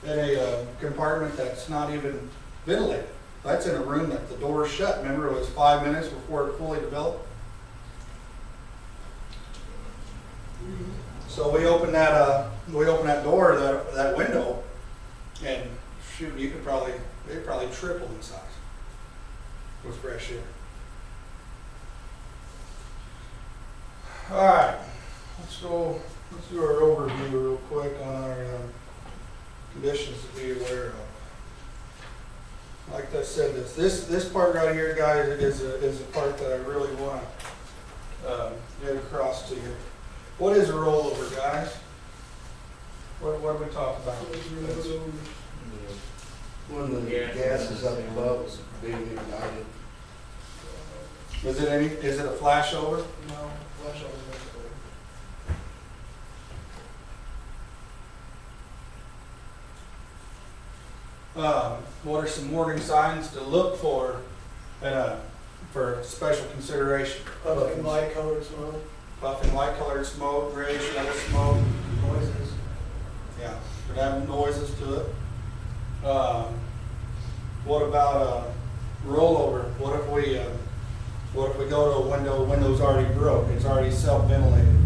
a compartment that's not even ventilated. That's in a room that the door is shut. Remember, it was 5 minutes before it fully developed. So we open that door, that window, and shoot, they'd probably triple in size with fresh air. All right, let's do our overview real quick on our conditions to be aware of. Like I said, this part right here, guys, is a part that I really want to get across to you. What is a rollover, guys? What do we talk about? When the gas is up above, it's being ignited. Is it a flashover? No, flash over What are some warning signs to look for for special consideration? Puffing light colored smoke, Puffing light colored smoke, grayish yellow smoke. noises. Yeah, could have noises to it. What about rollover? What if we go to a window, the window's already broke, it's already self-ventilated.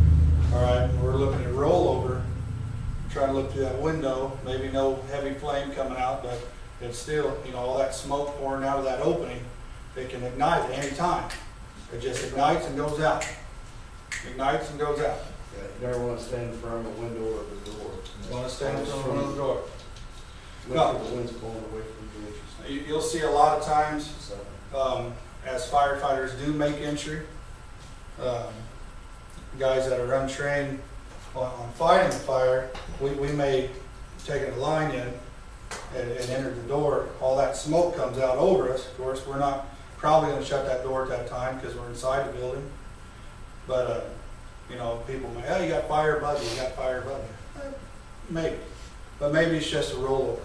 All right, we're looking at rollover, trying to look through that window, maybe no heavy flame coming out, but it's still, all that smoke pouring out of that opening, it can ignite at any time. It just ignites and goes out. Ignites and goes out. Yeah, you never want to stand in front of a window or the door. You want to stand in front of the door. Look at the wind's blowing away from the edges. You'll see a lot of times, So, as firefighters do make entry, guys that are untrained on fighting the fire, we may take a line in and enter the door. All that smoke comes out over us. Of course, we're not probably going to shut that door at that time because we're inside the building. But, people may, oh, you got fire above you, Maybe. But maybe it's just a rollover.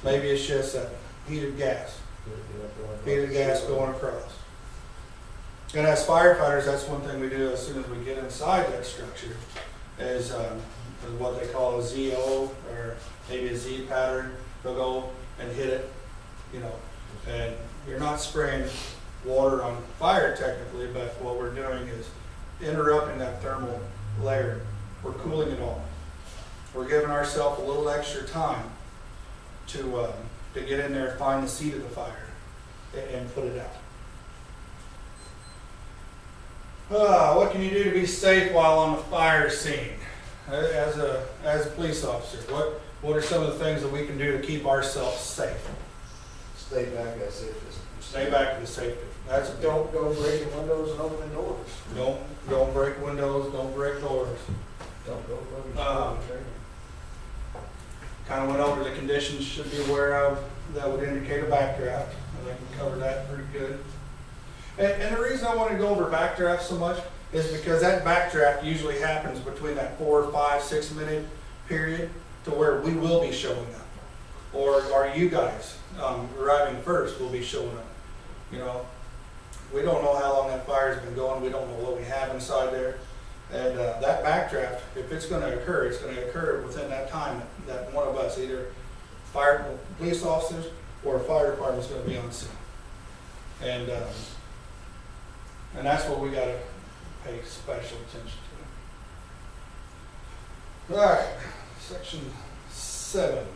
Maybe it's just that heated gas going across. And as firefighters, that's one thing we do as soon as we get inside that structure is what they call a ZO or maybe a Z pattern. They'll go and hit it, and you're not spraying water on fire technically, but what we're doing is interrupting that thermal layer. We're cooling it off. We're giving ourselves a little extra time to get in there, find the seat of the fire, and put it out. What can you do to be safe while on the fire scene? As a police officer, what are some of the things that we can do to keep ourselves safe? stay back as safe as. Stay back to the safety. That's a Don't go breaking windows and opening doors. Don't break windows. Don't break doors. Don't go Kind of went over the conditions you should be aware of that would indicate a backdraft. I think we covered that pretty good. And the reason I want to go over backdraft so much is because that backdraft usually happens between that 4, 5, 6 minute period to where we will be showing up. Or are you guys arriving first will be showing up. We don't know how long that fire's been going. We don't know what we have inside there. And that backdraft, if it's going to occur, it's going to occur within that time that one of us, either police officers or fire department's gonna be on scene. And that's what we gotta pay special attention to. All right, section 7.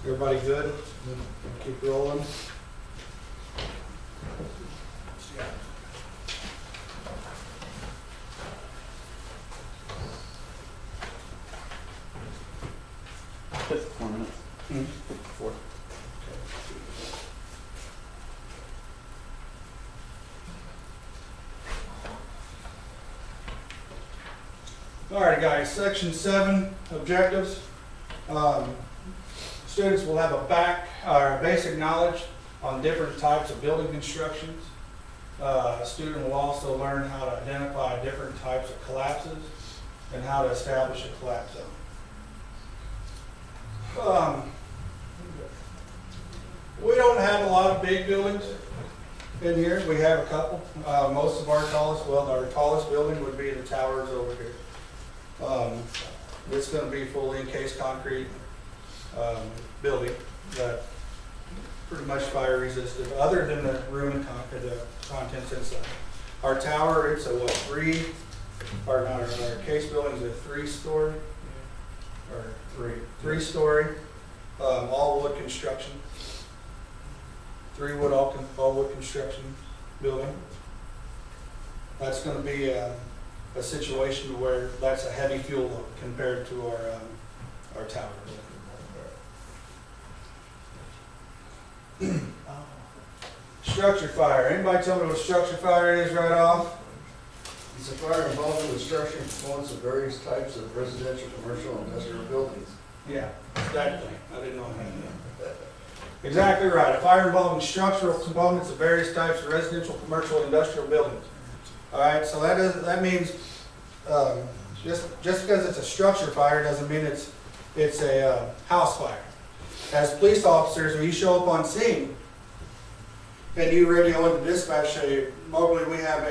Everybody good? Keep rolling. Just 4 minutes. Hmm. 4. All right, guys, section 7, objectives. Students will have a basic knowledge on different types of building constructions. A student will also learn how to identify different types of collapses and how to establish a collapse zone. We don't have a lot of big buildings in here. We have a couple. Most of our tallest building would be the towers over here. It's going to be fully encased concrete building that pretty much fire resistant, other than the room and the contents inside. Our tower, it's a our case building is a 3-story, or 3-story, all wood construction. 3 wood, all wood construction building. That's going to be a situation where that's a heavy fuel load compared to our tower. Structure fire. Anybody tell me what a structure fire is right off? It's a fire involving the structure and components of various types of residential, commercial, and industrial buildings. Yeah, that thing. I didn't know that. Exactly right. A fire involving structural components of various types of residential, commercial, and industrial buildings. All right, so that means just because it's a structure fire doesn't mean it's a house fire. As police officers, when you show up on scene and you radio into dispatch, say, Mobley, we have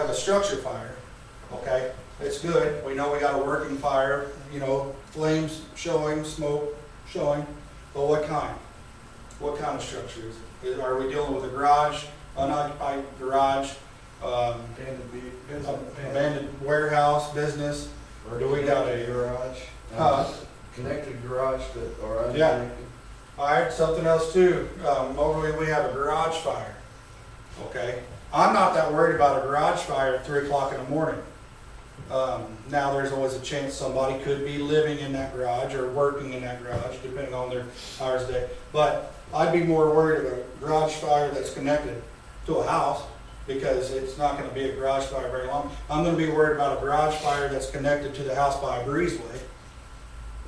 a structure fire. Okay, it's good. We know we got a working fire. You know, flames showing, smoke showing. But what kind? What kind of structure is it? Are we dealing with a garage, unoccupied garage, abandoned warehouse, business, or do we got a garage? Connected garage that are unconnected. Yeah. All right, something else too. Over we have a garage fire. Okay, I'm not that worried about a garage fire at 3 o'clock in the morning. Now there's always a chance somebody could be living in that garage or working in that garage, depending on their hours a day. But I'd be more worried about a garage fire that's connected to a house, because it's not going to be a garage fire very long. I'm going to be worried about a garage fire that's connected to the house by a breezeway,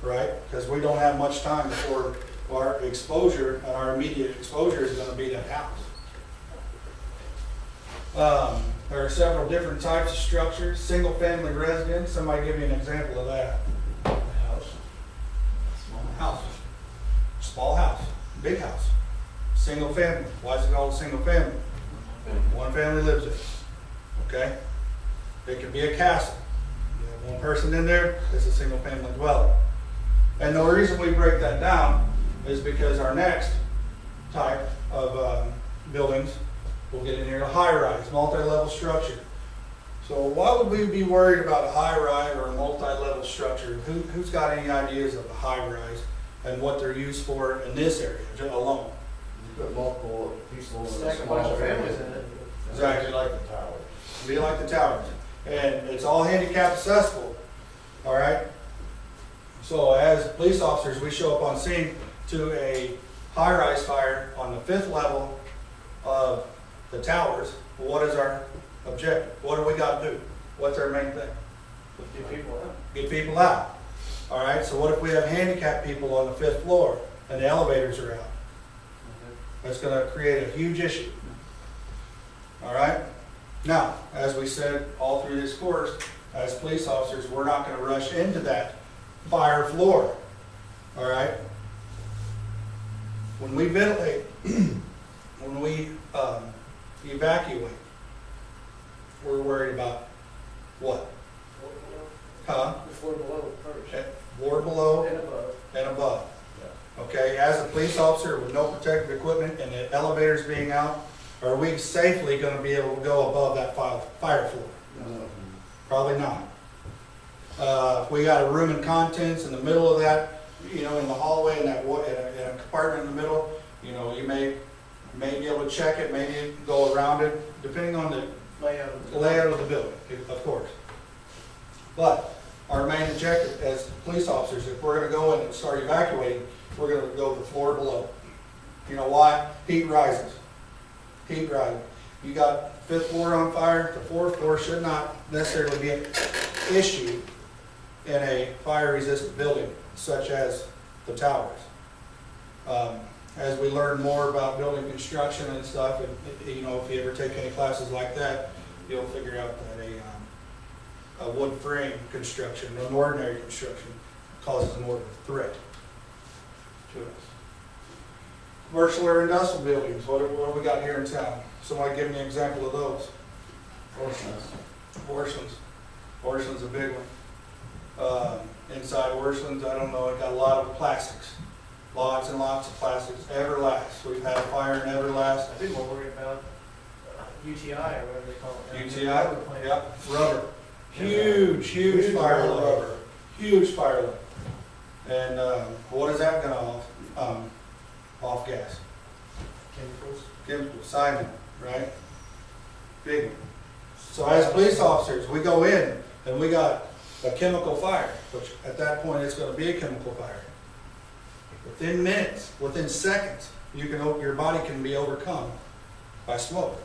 right? Because we don't have much time before our exposure, and our immediate exposure is going to be that house. There are several different types of structures. Single family residence, somebody give me an example of that. House. Small house. Big house. Single family. Why is it called a single family? One family lives in it. Okay? It could be a castle. You have one person in there, it's a single family dwelling. And the reason we break that down is because our next type of buildings, we'll get in here, a high-rise, multi-level structure. So why would we be worried about a high-rise or a multi-level structure? Who's got any ideas of a high-rise and what they're used for in this area alone? You put multiple people in a Stack a small bunch of family. families in it. Exactly. Like the towers. Be like the towers. And it's all handicap accessible. All right? So as police officers, we show up on scene to a high-rise fire on the 5th level of the towers. What is our objective? What do we got to do? What's our main thing? Get people out. Get people out. All right, so what if we have handicapped people on the 5th floor and the elevators are out? That's going to create a huge issue. All right? Now, as we said all through this course, as police officers, we're not going to rush into that fire floor. All right? When we ventilate, when we evacuate, we're worried about what? Huh? The floor below first. Floor below And above. and above. Okay, as a police officer with no protective equipment and the elevators being out, are we safely gonna be able to go above that fire floor? No. Probably not. If we got a room and contents in the middle of that, you know, in the hallway, in that, in a compartment in the middle, you know, you may be able to check it, maybe go around it, depending on the Layout of the. layout of the building, of course. But our main objective as police officers, if we're gonna go in and start evacuating, we're gonna go the floor below. You know why? Heat rises. Heat rises. You got fifth floor on fire, the fourth floor should not necessarily be an issue in a fire-resistant building such as the towers. As we learn more about building construction and stuff, and you know, if you ever take any classes like that, you'll figure out that a wood frame construction, an ordinary construction, causes more of a threat to us. Commercial or industrial buildings, what do we got here in town? Somebody give me an example of those. Orson's a big one. Inside Orson's, I don't know, it got a lot of plastics. Lots and lots of plastics. Everlast, we've had a fire in Everlast. I think we're worried about UTI or whatever they call it. UTI, Rubber plant. yep, rubber. Huge fire load. Huge fire load. And what is that gonna off gas? Chemicals. Chemical, cyanide, right? Big one. So as police officers, we go in and we got a chemical fire, which at that point it's gonna be a chemical fire. Within minutes, within seconds, your body can be overcome by smoke.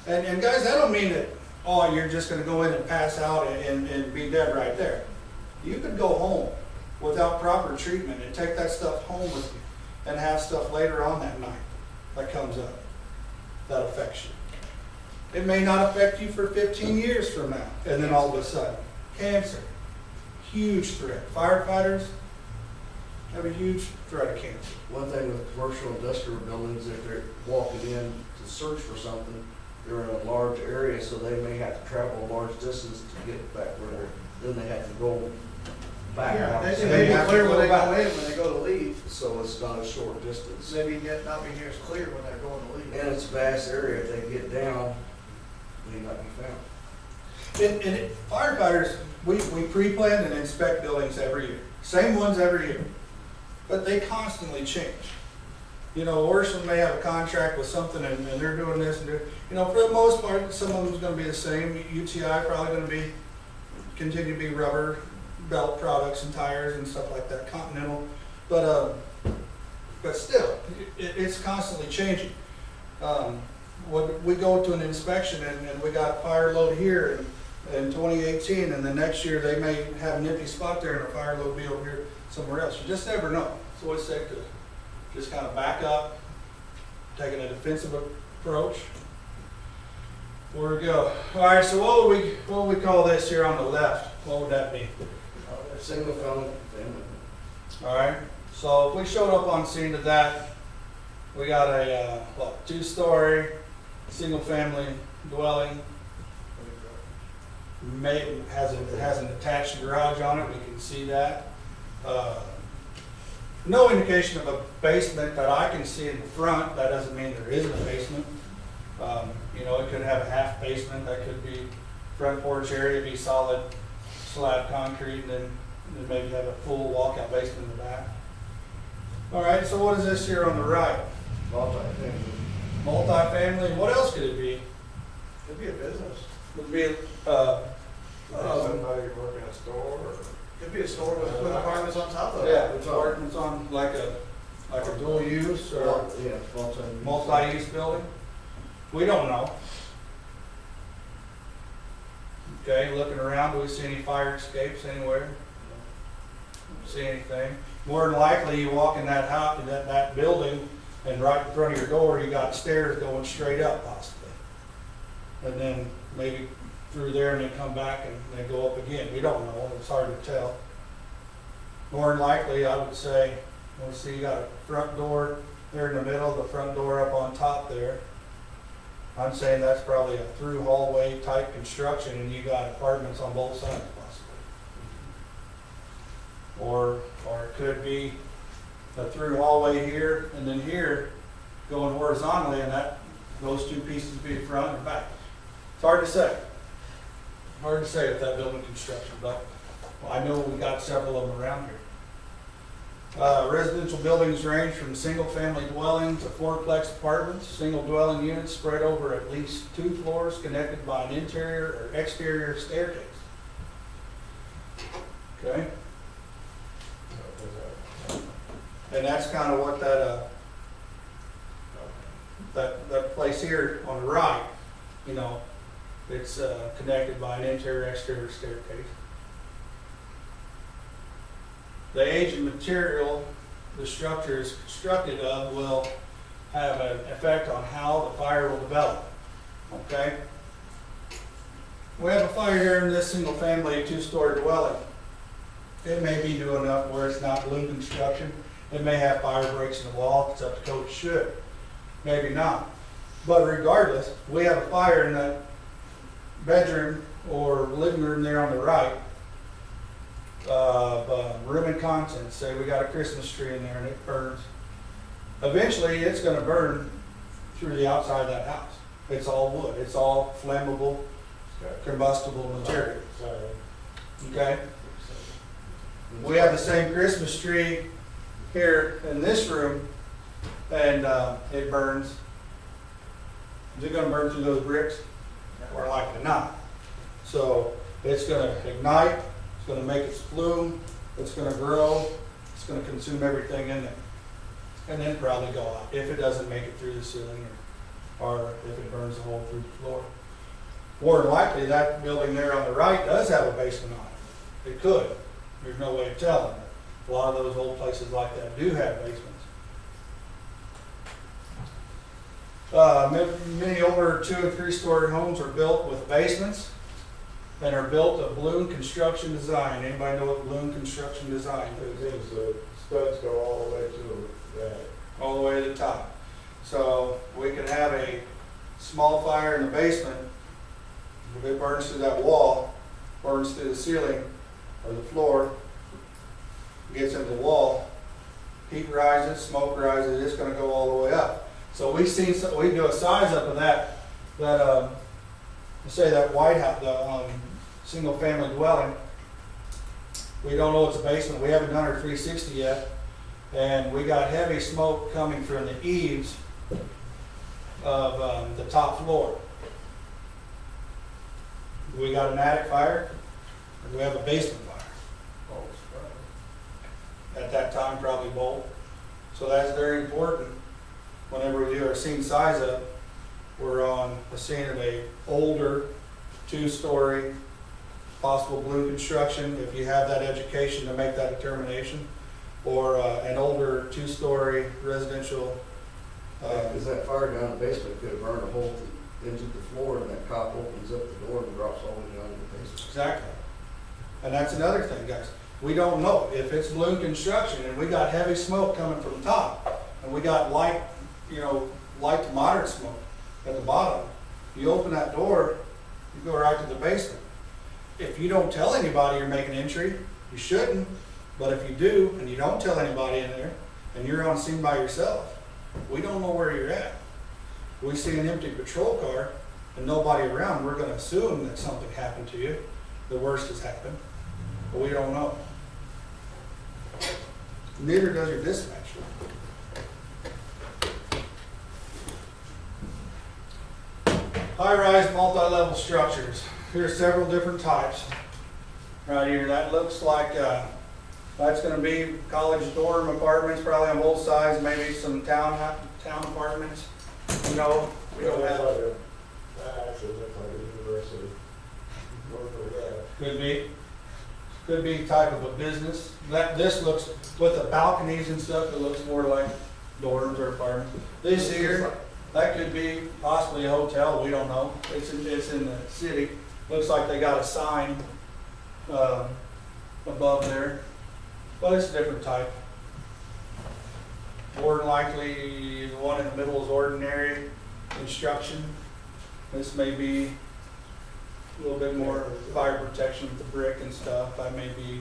And guys, I don't mean that, oh, you're just gonna go in and pass out and be dead right there. You could go home without proper treatment and take that stuff home with you and have stuff later on that night that comes up that affects you. It may not affect you for 15 years from now, and then all of a sudden, cancer, huge threat. Firefighters have a huge threat of cancer. One thing with commercial industrial buildings, if they're walking in to search for something, they're in a large area, so they may have to travel a large distance to get back where they're, then they have to go back Yeah, out. they So may they be have to clear go when they back. go in, when they go to leave. So it's not a short distance. Maybe not be near as clear when they're going to leave. And it's a vast area, if they get down, they may not be found. And firefighters, we pre-plan and inspect buildings every year. Same ones every year. But they constantly change. You know, Orson may have a contract with something and they're doing this and you know, for the most part, some of them's gonna be the same. UTI probably gonna continue to be rubber, belt products and tires and stuff like that, Continental. But still, it's constantly changing. When we go to an inspection and we got fire load here in 2018, and the next year they may have an empty spot there and a fire load be over here somewhere else. You just never know. It's always safe to just kind of back up, taking a defensive approach. Where we go. All right, so what would we call this here on the left? What would that be? Single family. All right, so if we showed up on scene to that, we got a, two-story, single-family dwelling. Has an attached garage on it, we can see that. No indication of a basement that I can see in the front. That doesn't mean there isn't a basement. You know, it could have a half basement, that could be front porch area, be solid slab concrete, and then maybe have a full walkout basement in the back. All right, so what is this here on the right? Multi-family. Multi-family, what else could it be? Could be a business. Would be, Somebody working a store or? Could be a store with apartments on top of it. yeah, apartments on like a dual use or Yeah, multi. multi-use building. We don't know. Okay, looking around, do we see any fire escapes anywhere? See anything? More than likely, you walk in that house, that building, and right in front of your door, you got stairs going straight up possibly. And then maybe through there and then come back and then go up again. We don't know, it's hard to tell. More than likely, I would say, we'll see you got a front door there in the middle, the front door up on top there. I'm saying that's probably a through hallway type construction and you got apartments on both sides possibly. Or it could be a through hallway here and then here going horizontally and that, those two pieces be front or back. It's hard to say. Hard to say with that building construction, but I know we got several of them around here. Residential buildings range from single-family dwellings to fourplex apartments, single dwelling units spread over at least 2 floors connected by an interior or exterior staircase. Okay? And that's kind of what that place here on the right, you know, it's connected by an interior exterior staircase. The age and material the structure is constructed of will have an effect on how the fire will develop. Okay? We have a fire here in this single family 2-story dwelling. It may be doing enough where it's not balloon construction. It may have fire breaks in the wall. It's up to code, it should. Maybe not. But regardless, we have a fire in that bedroom or living room there on the right. Room and contents, say we got a Christmas tree in there and it burns. Eventually it's going to burn through the outside of that house. It's all wood. It's all flammable, combustible material. Okay? We have the same Christmas tree here in this room and it burns. Is it going to burn through those bricks? More likely not. So it's going to ignite, it's going to make its plume, it's going to grow, it's going to consume everything in there. And then probably go out if it doesn't make it through the ceiling or if it burns a hole through the floor. More than likely, that building there on the right does have a basement on it. It could. There's no way of telling. A lot of those old places like that do have basements. Many older 2- and 3-story homes are built with basements and are built of balloon construction design. Anybody know what balloon construction design is? Studs go all the way to that. All the way to the top. So we could have a small fire in the basement. If it burns through that wall, burns through the ceiling or the floor, gets into the wall, heat rises, smoke rises, it's going to go all the way up. So we do a size up of that say that White House, the single family dwelling. We don't know it's a basement. We haven't done our 360 yet. And we got heavy smoke coming from the eaves of the top floor. Do we got an attic fire? Or do we have a basement fire? At that time, probably both. So that's very important. Whenever we do our scene size up, we're on a scene of a older 2-story, possible balloon construction, if you have that education to make that determination, or an older 2-story residential. Because that fire down in the basement could have burned a hole into the floor, and that cop opens up the door and drops all the way down in the basement. Exactly. And that's another thing, guys. We don't know if it's balloon construction and we got heavy smoke coming from the top and we got light to moderate smoke at the bottom. You open that door, you go right to the basement. If you don't tell anybody you're making entry, you shouldn't. But if you do and you don't tell anybody in there and you're on scene by yourself, we don't know where you're at. We see an empty patrol car and nobody around, we're going to assume that something happened to you. The worst has happened, but we don't know. Neither does your dispatcher. High-rise multi-level structures. Here's several different types. Right here, that looks like that's going to be college dorm apartments, probably on both sides. Maybe some town apartments. We don't have. That actually looks like a university. Could be type of a business. This looks, with the balconies and stuff, it looks more like dorms or apartments. This here, that could be possibly a hotel, we don't know. It's in the city. Looks like they got a sign above there. But it's a different type. More than likely, the one in the middle is ordinary construction. This may be a little bit more fire protection with the brick and stuff. That may be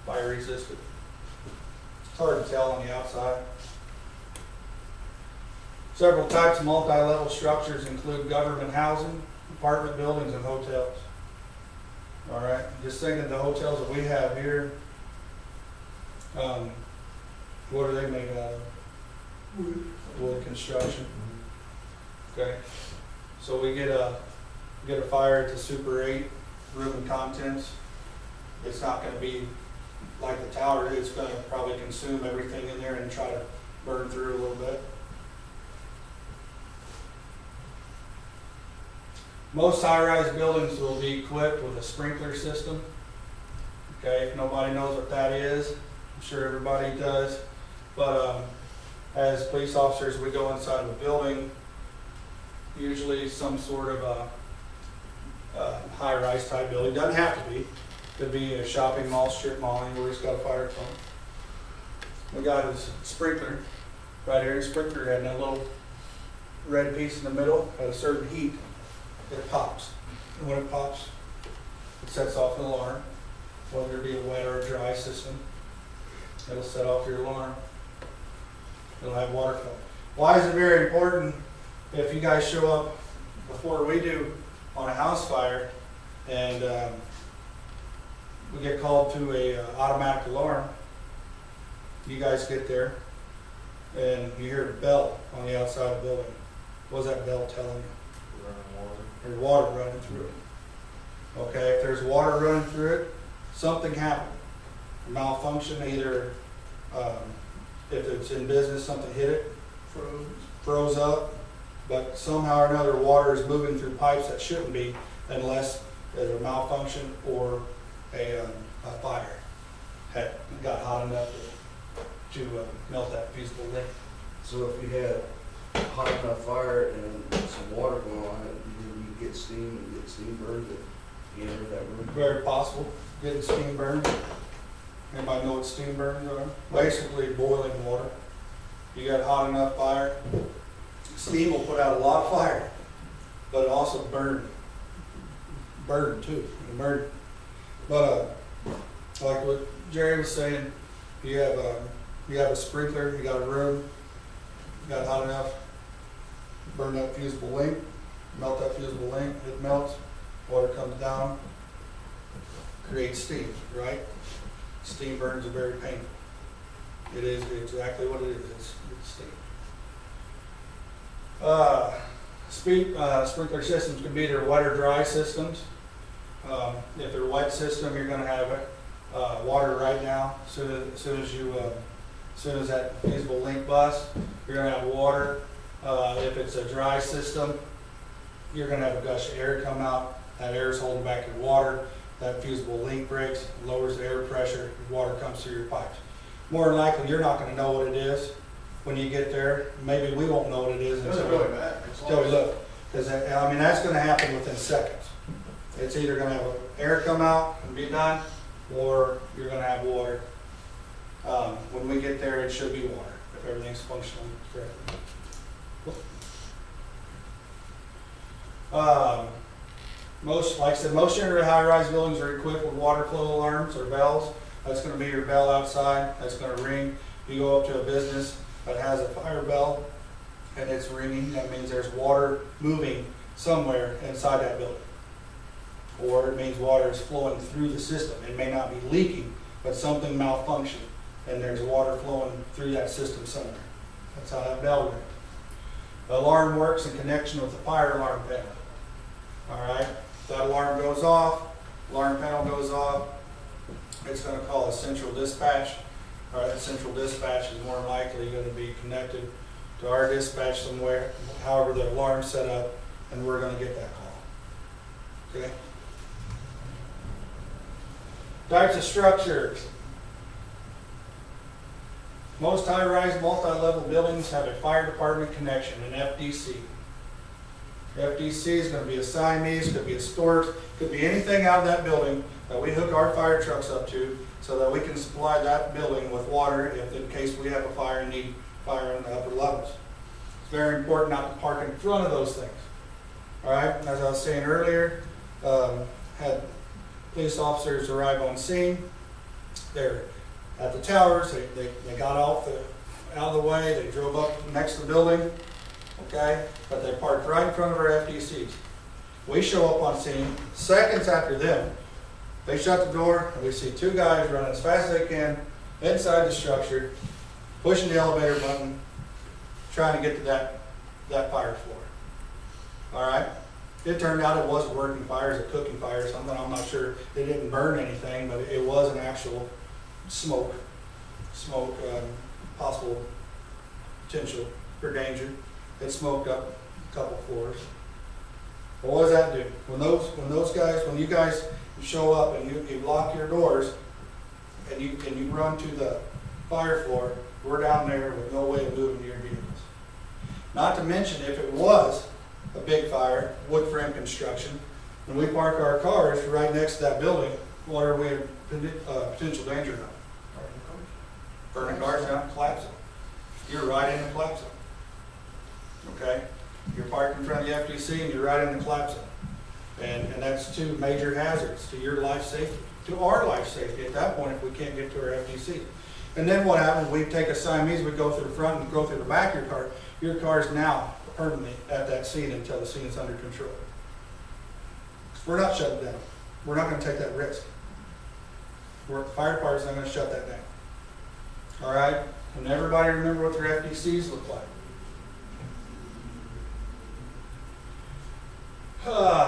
fire resistant. It's hard to tell on the outside. Several types of multi-level structures include government housing, apartment buildings, and hotels. All right, just thinking of the hotels that we have here, what are they made out of? Wood construction. Okay, so we get a fire at the Super 8 room and contents. It's not going to be like the tower. It's going to probably consume everything in there and try to burn through a little bit. Most high-rise buildings will be equipped with a sprinkler system. Okay, if nobody knows what that is, I'm sure everybody does. But as police officers, we go inside of a building, usually some sort of a high-rise type building. Doesn't have to be. Could be a shopping mall, strip mall, anywhere it's got a fire pump. We got his sprinkler right here. His sprinkler had that little red piece in the middle at a certain heat. It pops. And when it pops, it sets off an alarm. Whether it be a wet or a dry system, it'll set off your alarm. It'll have water flow. Why is it very important if you guys show up before we do on a house fire and we get called to a automatic alarm? You guys get there and you hear a bell on the outside of the building. What's that bell telling you? There's water running through it. Okay, if there's water running through it, something happened. Malfunction, either if it's in business, something hit it, froze up, but somehow or another water is moving through pipes that shouldn't be unless there's a malfunction or a fire had got hot enough to melt that fusible link. So if you had a hot enough fire and some water going on it, you get steam and get steam burned if you enter that room. Very possible, getting steam burns. Anybody know what steam burns are? Basically boiling water. You got hot enough fire, steam will put out a lot of fire, but it also burn too. You burn. But like what Jerry was saying, you have a sprinkler, you got a room, you got hot enough, burn that fusible link, melt that fusible link, it melts, water comes down, creates steam, right? Steam burns are very painful. It is exactly what it is. It's steam. Sprinkler systems can be either wet or dry systems. If they're wet system, you're going to have water right now. As soon as that fusible link busts, you're going to have water. If it's a dry system, you're going to have a gush of air come out. That air is holding back your water. That fusible link breaks, lowers the air pressure, water comes through your pipes. More than likely, you're not going to know what it is when you get there. Maybe we won't know what it is until we look. Because I mean, that's going to happen within seconds. It's either going to have air come out and be done, or you're going to have water. When we get there, it should be water if everything's functioning correctly. Like I said, most generally high-rise buildings are equipped with water flow alarms or bells. That's going to be your bell outside. That's going to ring. You go up to a business that has a fire bell and it's ringing. That means there's water moving somewhere inside that building. Or it means water is flowing through the system. It may not be leaking, but something malfunctioned and there's water flowing through that system somewhere. That's how that bell rings. The alarm works in connection with the fire alarm panel. All right, that alarm goes off, alarm panel goes off, it's going to call a central dispatch. All right, that central dispatch is more than likely going to be connected to our dispatch somewhere, however the alarm's set up, and we're going to get that call. Okay? Types of structures. Most high-rise, multi-level buildings have a fire department connection, an FDC. FDC is going to be a Siamese, could be a Stork, could be anything out of that building that we hook our fire trucks up to so that we can supply that building with water if in case we have a fire and need fire in the upper levels. It's very important not to park in front of those things. All right, as I was saying earlier, had police officers arrive on scene. They're at the towers, they got out of the way, they drove up next to the building, okay? But they parked right in front of our FDCs. We show up on scene, seconds after them, they shut the door, and we see two guys running as fast as they can inside the structure, pushing the elevator button, trying to get to that fire floor. All right? It turned out it wasn't working fire, it was a cooking fire or something. I'm not sure. It didn't burn anything, but it was an actual smoke, possible potential for danger. It smoked up a couple floors. But what does that do? When you guys show up and you lock your doors and you run to the fire floor, we're down there with no way of moving your vehicles. Not to mention, if it was a big fire, wood frame construction, and we park our cars right next to that building, what are we in potential danger of? Burning cars down, collapsing. You're right in the collapse zone. Okay? You're parked in front of the FDC and you're right in the collapse zone. And that's two major hazards to your life safety, to our life safety at that point if we can't get to our FDC. And then what happens, we take a Siamese, we go through the front and go through the back of your car. Your car's now permanently at that scene until the scene is under control. We're not shutting down. We're not going to take that risk. The fire department's not going to shut that down. All right? And everybody remember what their FDCs look like.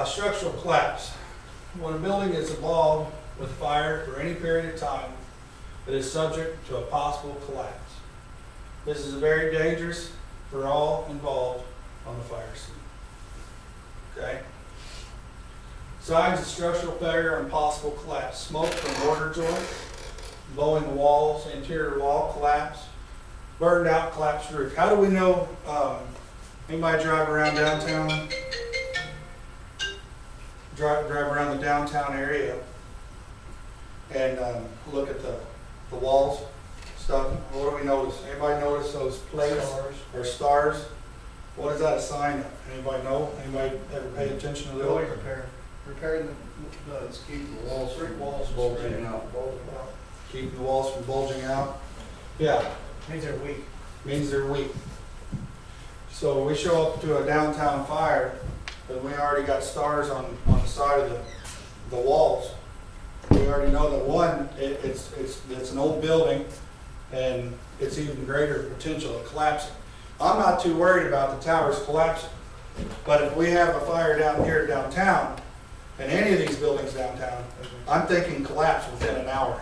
Structural collapse. When a building is involved with fire for any period of time, it is subject to a possible collapse. This is very dangerous for all involved on the fire scene. Okay? Signs of structural failure and possible collapse. Smoke from mortar joint, blowing walls, interior wall collapse, burned out collapsed roof. How do we know? Anybody drive around downtown? Drive around the downtown area and look at the walls, stuff. What do we notice? Anybody notice those plates or stars? What is that a sign of? Anybody know? Anybody ever pay attention to those? Building repair. Repairing the keep the walls, brick walls bulging out. Keeping the walls from bulging out. Yeah. Means they're weak. Means they're weak. So we show up to a downtown fire, and we already got stars on the side of the walls. We already know that one, it's an old building, and it's even greater potential of collapsing. I'm not too worried about the towers collapsing, but if we have a fire down here downtown, and any of these buildings downtown, I'm thinking collapse within an hour.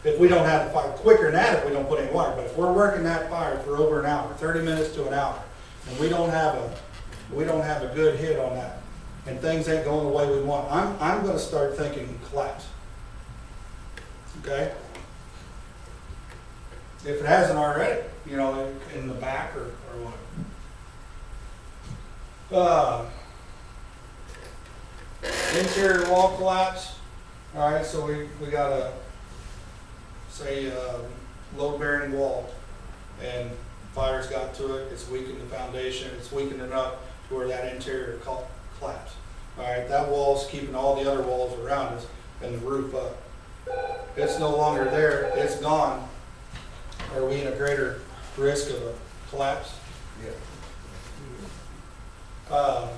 If we don't have the fire, quicker than that if we don't put any water, but if we're working that fire for over an hour, 30 minutes to an hour, and we don't have a good hit on that, and things ain't going the way we want, I'm going to start thinking collapse. Okay? If it hasn't already, in the back or what. Interior wall collapse. All right, so we got a load-bearing wall, and fire's got to it. It's weakened the foundation. It's weakened enough to where that interior collapse. All right, that wall's keeping all the other walls around us and the roof up. It's no longer there. It's gone. Are we in a greater risk of a collapse? Yeah.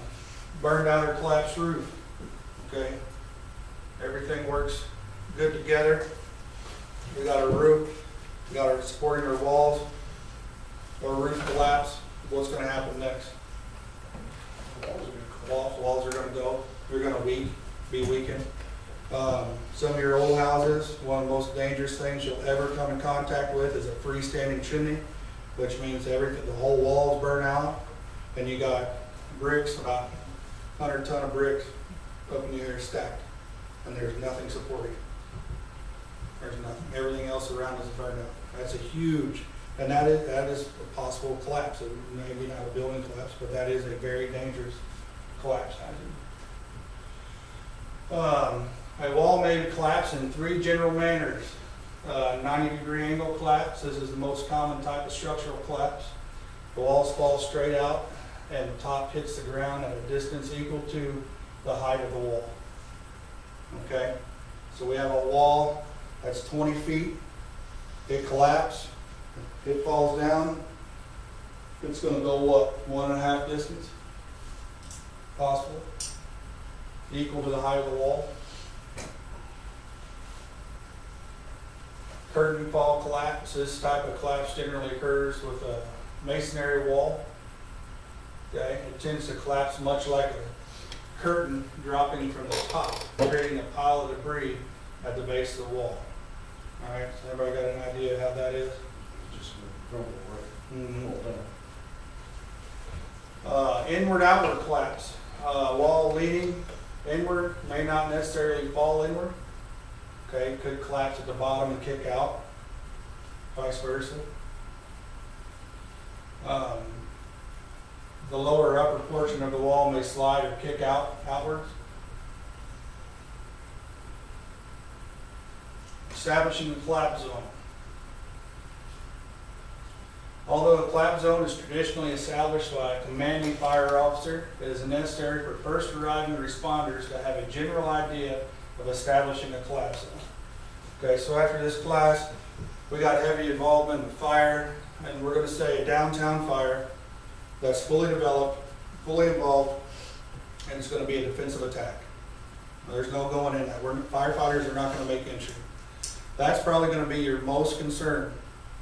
Burned out or collapsed roof. Okay. Everything works good together. We got our roof. We got our supporting our walls. Our roof collapse. What's going to happen next? Walls are going to go. They're going to be weakened. Some of your old houses, one of the most dangerous things you'll ever come in contact with is a freestanding chimney, which means everything, the whole walls burn out, and you got bricks, about 100 ton of bricks up in the air stacked, and there's nothing supporting it. There's nothing. Everything else around is burned out. That's a huge, and that is a possible collapse. It may be not a building collapse, but that is a very dangerous collapse hazard. A wall may collapse in 3 general manners. 90-degree angle collapse. This is the most common type of structural collapse. The walls fall straight out and the top hits the ground at a distance equal to the height of the wall. Okay? So we have a wall that's 20 feet. It collapses. It falls down. It's going to go what? 1.5 distance? Possible? Equal to the height of the wall. Curtain fall collapse. This type of collapse generally occurs with a masonry wall. Okay, it tends to collapse much like a curtain dropping from the top, creating a pile of debris at the base of the wall. All right, so everybody got an idea of how that is? Just crumble, right? Mm-hmm. Inward-outward collapse. Wall leaning inward may not necessarily fall inward. Okay, could collapse at the bottom and kick out, vice versa. The lower or upper portion of the wall may slide or kick outwards. Establishing the collapse zone. Although a collapse zone is traditionally established by a commanding fire officer, it is necessary for first arriving responders to have a general idea of establishing a collapse zone. Okay, so after this class, we got heavy involvement in fire, and we're going to say a downtown fire that's fully developed, fully involved, and it's going to be a defensive attack. There's no going in that. Firefighters are not going to make entry. That's probably going to be your most concern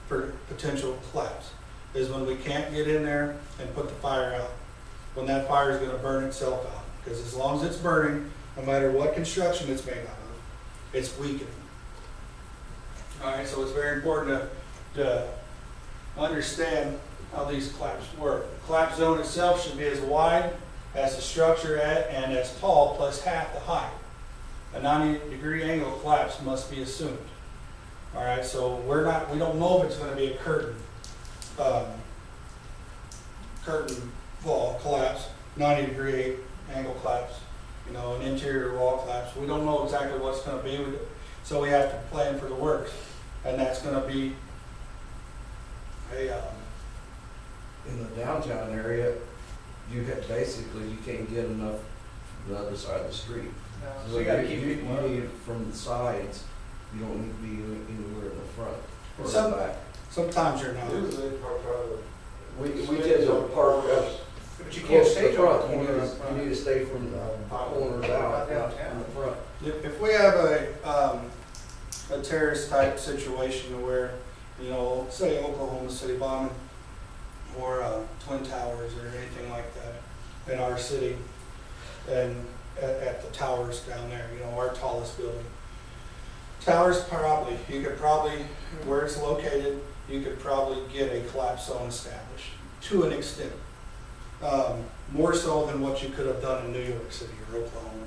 for potential collapse, is when we can't get in there and put the fire out, when that fire is going to burn itself out. Because as long as it's burning, no matter what construction it's made out of, it's weakening. All right, so it's very important to understand how these collapses work. The collapse zone itself should be as wide as the structure and as tall plus half the height. A 90-degree angle collapse must be assumed. All right, so we don't know if it's going to be a curtain wall collapse, 90-degree angle collapse, an interior wall collapse. We don't know exactly what's going to be, so we have to plan for the worst, and that's going to be In the downtown area, you can't get enough from the other side of the street. So you gotta keep you people up. need it from the sides. You don't need to be anywhere in the front or Some- the back. sometimes you're not. We tend to park up But you can't close to stay the front. on the corner up front. You need to stay from the corners out, not in the front. If we have a terrorist type situation where, say Oklahoma City bombing or Twin Towers or anything like that in our city, and at the towers down there, our tallest building. Towers you could probably, where it's located, you could probably get a collapse zone established to an extent. More so than what you could have done in New York City or Oklahoma.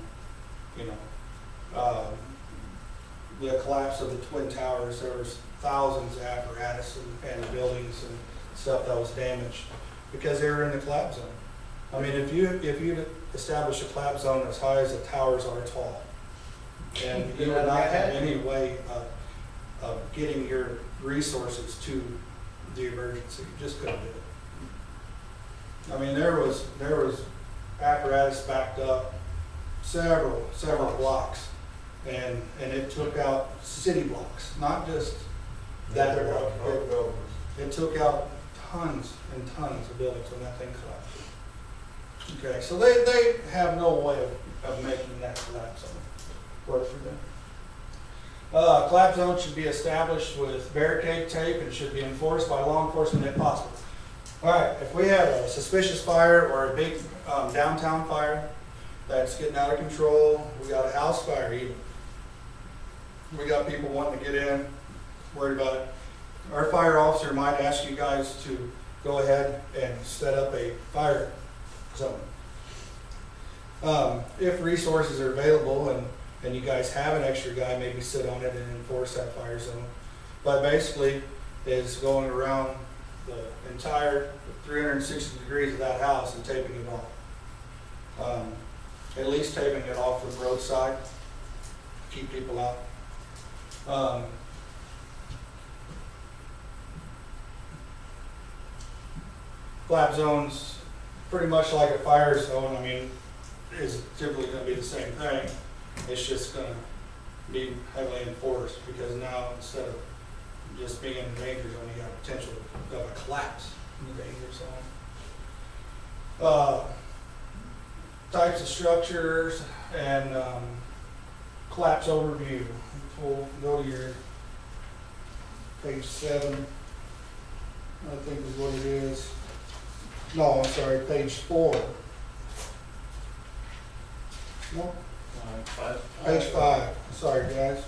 The collapse of the Twin Towers, there was thousands of apparatus and buildings and stuff that was damaged because they were in the collapse zone. I mean, if you establish a collapse zone as high as the towers are tall, and you would not have any way of getting your resources to the emergency, you just couldn't do it. I mean, there was apparatus backed up several blocks, and it took out city blocks, not just that block. It took out tons and tons of buildings when that thing collapsed. Okay, so they have no way of making that collapse zone work for them. Collapse zone should be established with barricade tape and should be enforced by law enforcement if possible. All right, if we have a suspicious fire or a big downtown fire that's getting out of control, we got a house fire even. We got people wanting to get in, worried about it. Our fire officer might ask you guys to go ahead and set up a fire zone. If resources are available and you guys have an extra guy, maybe sit on it and enforce that fire zone. But basically, is going around the entire 360 degrees of that house and taping it off. At least taping it off the roadside, keep people out. Collapse zones pretty much like a fire zone, I mean, is typically gonna be the same thing. It's just gonna be heavily enforced, because now instead of just being in the danger zone, you got potential of a collapse in the danger zone. Types of structures and collapse overview. We'll go to your page 7, I think is what it is. No, I'm sorry, page 4. No, page 5. Sorry, guys.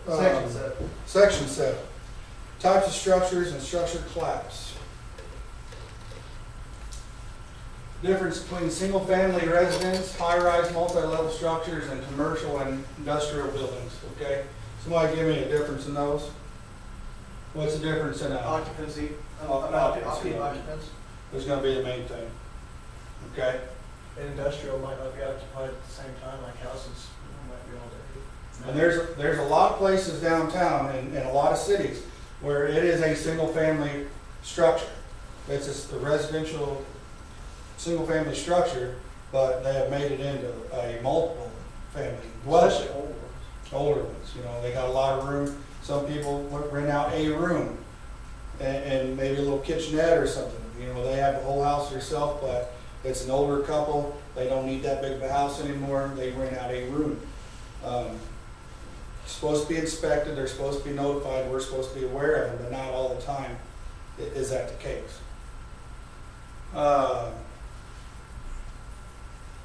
Section 7. Section 7. Types of structures and structure collapse. Difference between single-family residence, high-rise, multi-level structures, and commercial and industrial buildings, okay? Somebody give me a difference in those. What's the difference in Occupancy, Occupancy. occupants. Is gonna be the main thing, okay? And industrial might not be occupied at the same time, like houses might be all day. And there's a lot of places downtown and a lot of cities where it is a single-family structure. It's a residential, single-family structure, but they have made it into a multiple family dwelling. Especially old ones. Older ones, you know, they got a lot of room. Some people rent out a room and maybe a little kitchenette or something. You know, they have the whole house themselves, but it's an older couple. They don't need that big of a house anymore. They rent out a room. Supposed to be inspected. They're supposed to be notified. We're supposed to be aware of them, but not all the time is that the case.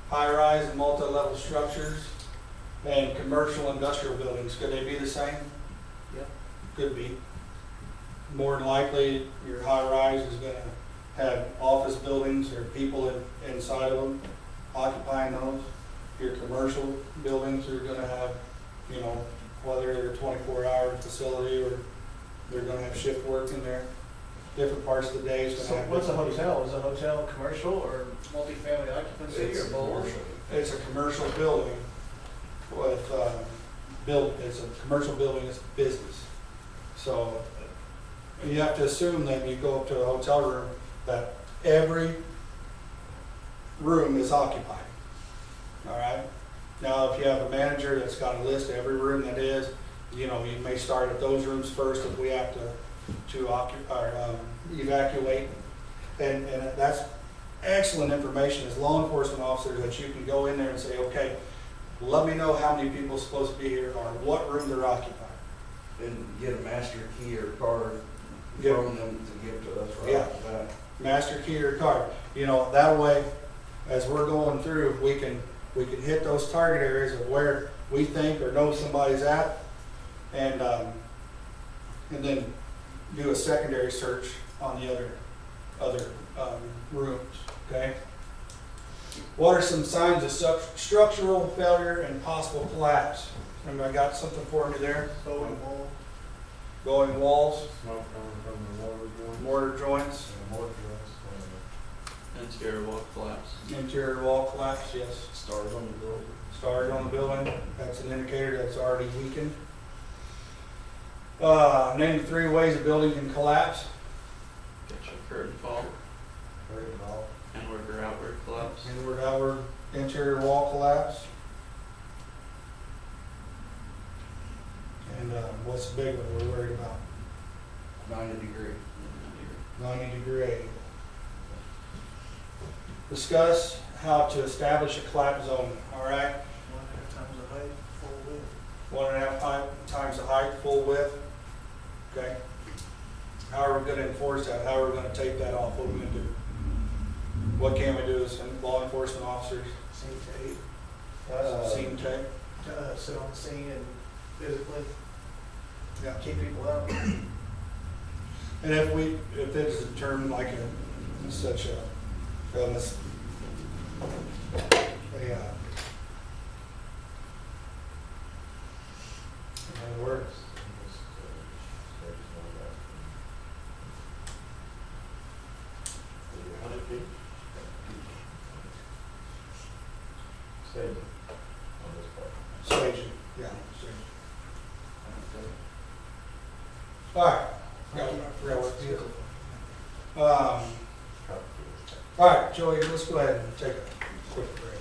High-rise and multi-level structures and commercial industrial buildings, could they be the same? Yep. Could be. More than likely, your high-rise is gonna have office buildings or people inside of them occupying those. Your commercial buildings are gonna have, you know, whether they're a 24-hour facility or they're gonna have shift work in there. Different parts of the day is So gonna have. what's a different people. hotel? Is a hotel commercial or multifamily occupancy It's or both? It's a commercial building with, it's a commercial building, it's business. So you have to assume that you go up to a hotel room, that every room is occupied. All right? Now, if you have a manager that's got a list of every room that is, you know, you may start at those rooms first if we have to evacuate. And that's excellent information as law enforcement officers, that you can go in there and say, okay, let me know how many people are supposed to be here or what room they're occupying. And get a master key or card Yeah. from them to give to us right Yeah. off the bat. Master key or card. You know, that way, as we're going through, we can hit those target areas of where we think or know somebody's at, and then do a secondary search on the other rooms. Okay. What are some signs of structural failure and possible collapse? Anybody got something for me there? Going wall. Going walls, Smoke coming from the water joint. mortar joints, And water joints. Interior wall collapse. interior wall collapse. Yes. Stars on the building. Stars on the building, that's an indicator that's already weakened. Name the 3 ways a building can collapse. Get your curtain fall. Very well. Inward or outward collapse. Inward, outward, interior wall collapse. And what's the big one we're worried about? 90 degree. 90-degree. Discuss how to establish a collapse zone, all right? 1.5 times the height, full width. 1.5 times the height, full width. Okay. How are we going to enforce that? How are we going to take that off? What are we going to do? What can we do as law enforcement officers? Scene tape. Scene tape? Sit on the scene and physically Yeah. keep people out. And if it's determined like such a illness, it works. Staging. Staging, yeah. Staging. All right. Got it. All right, Joey, let's go ahead and take a quick break.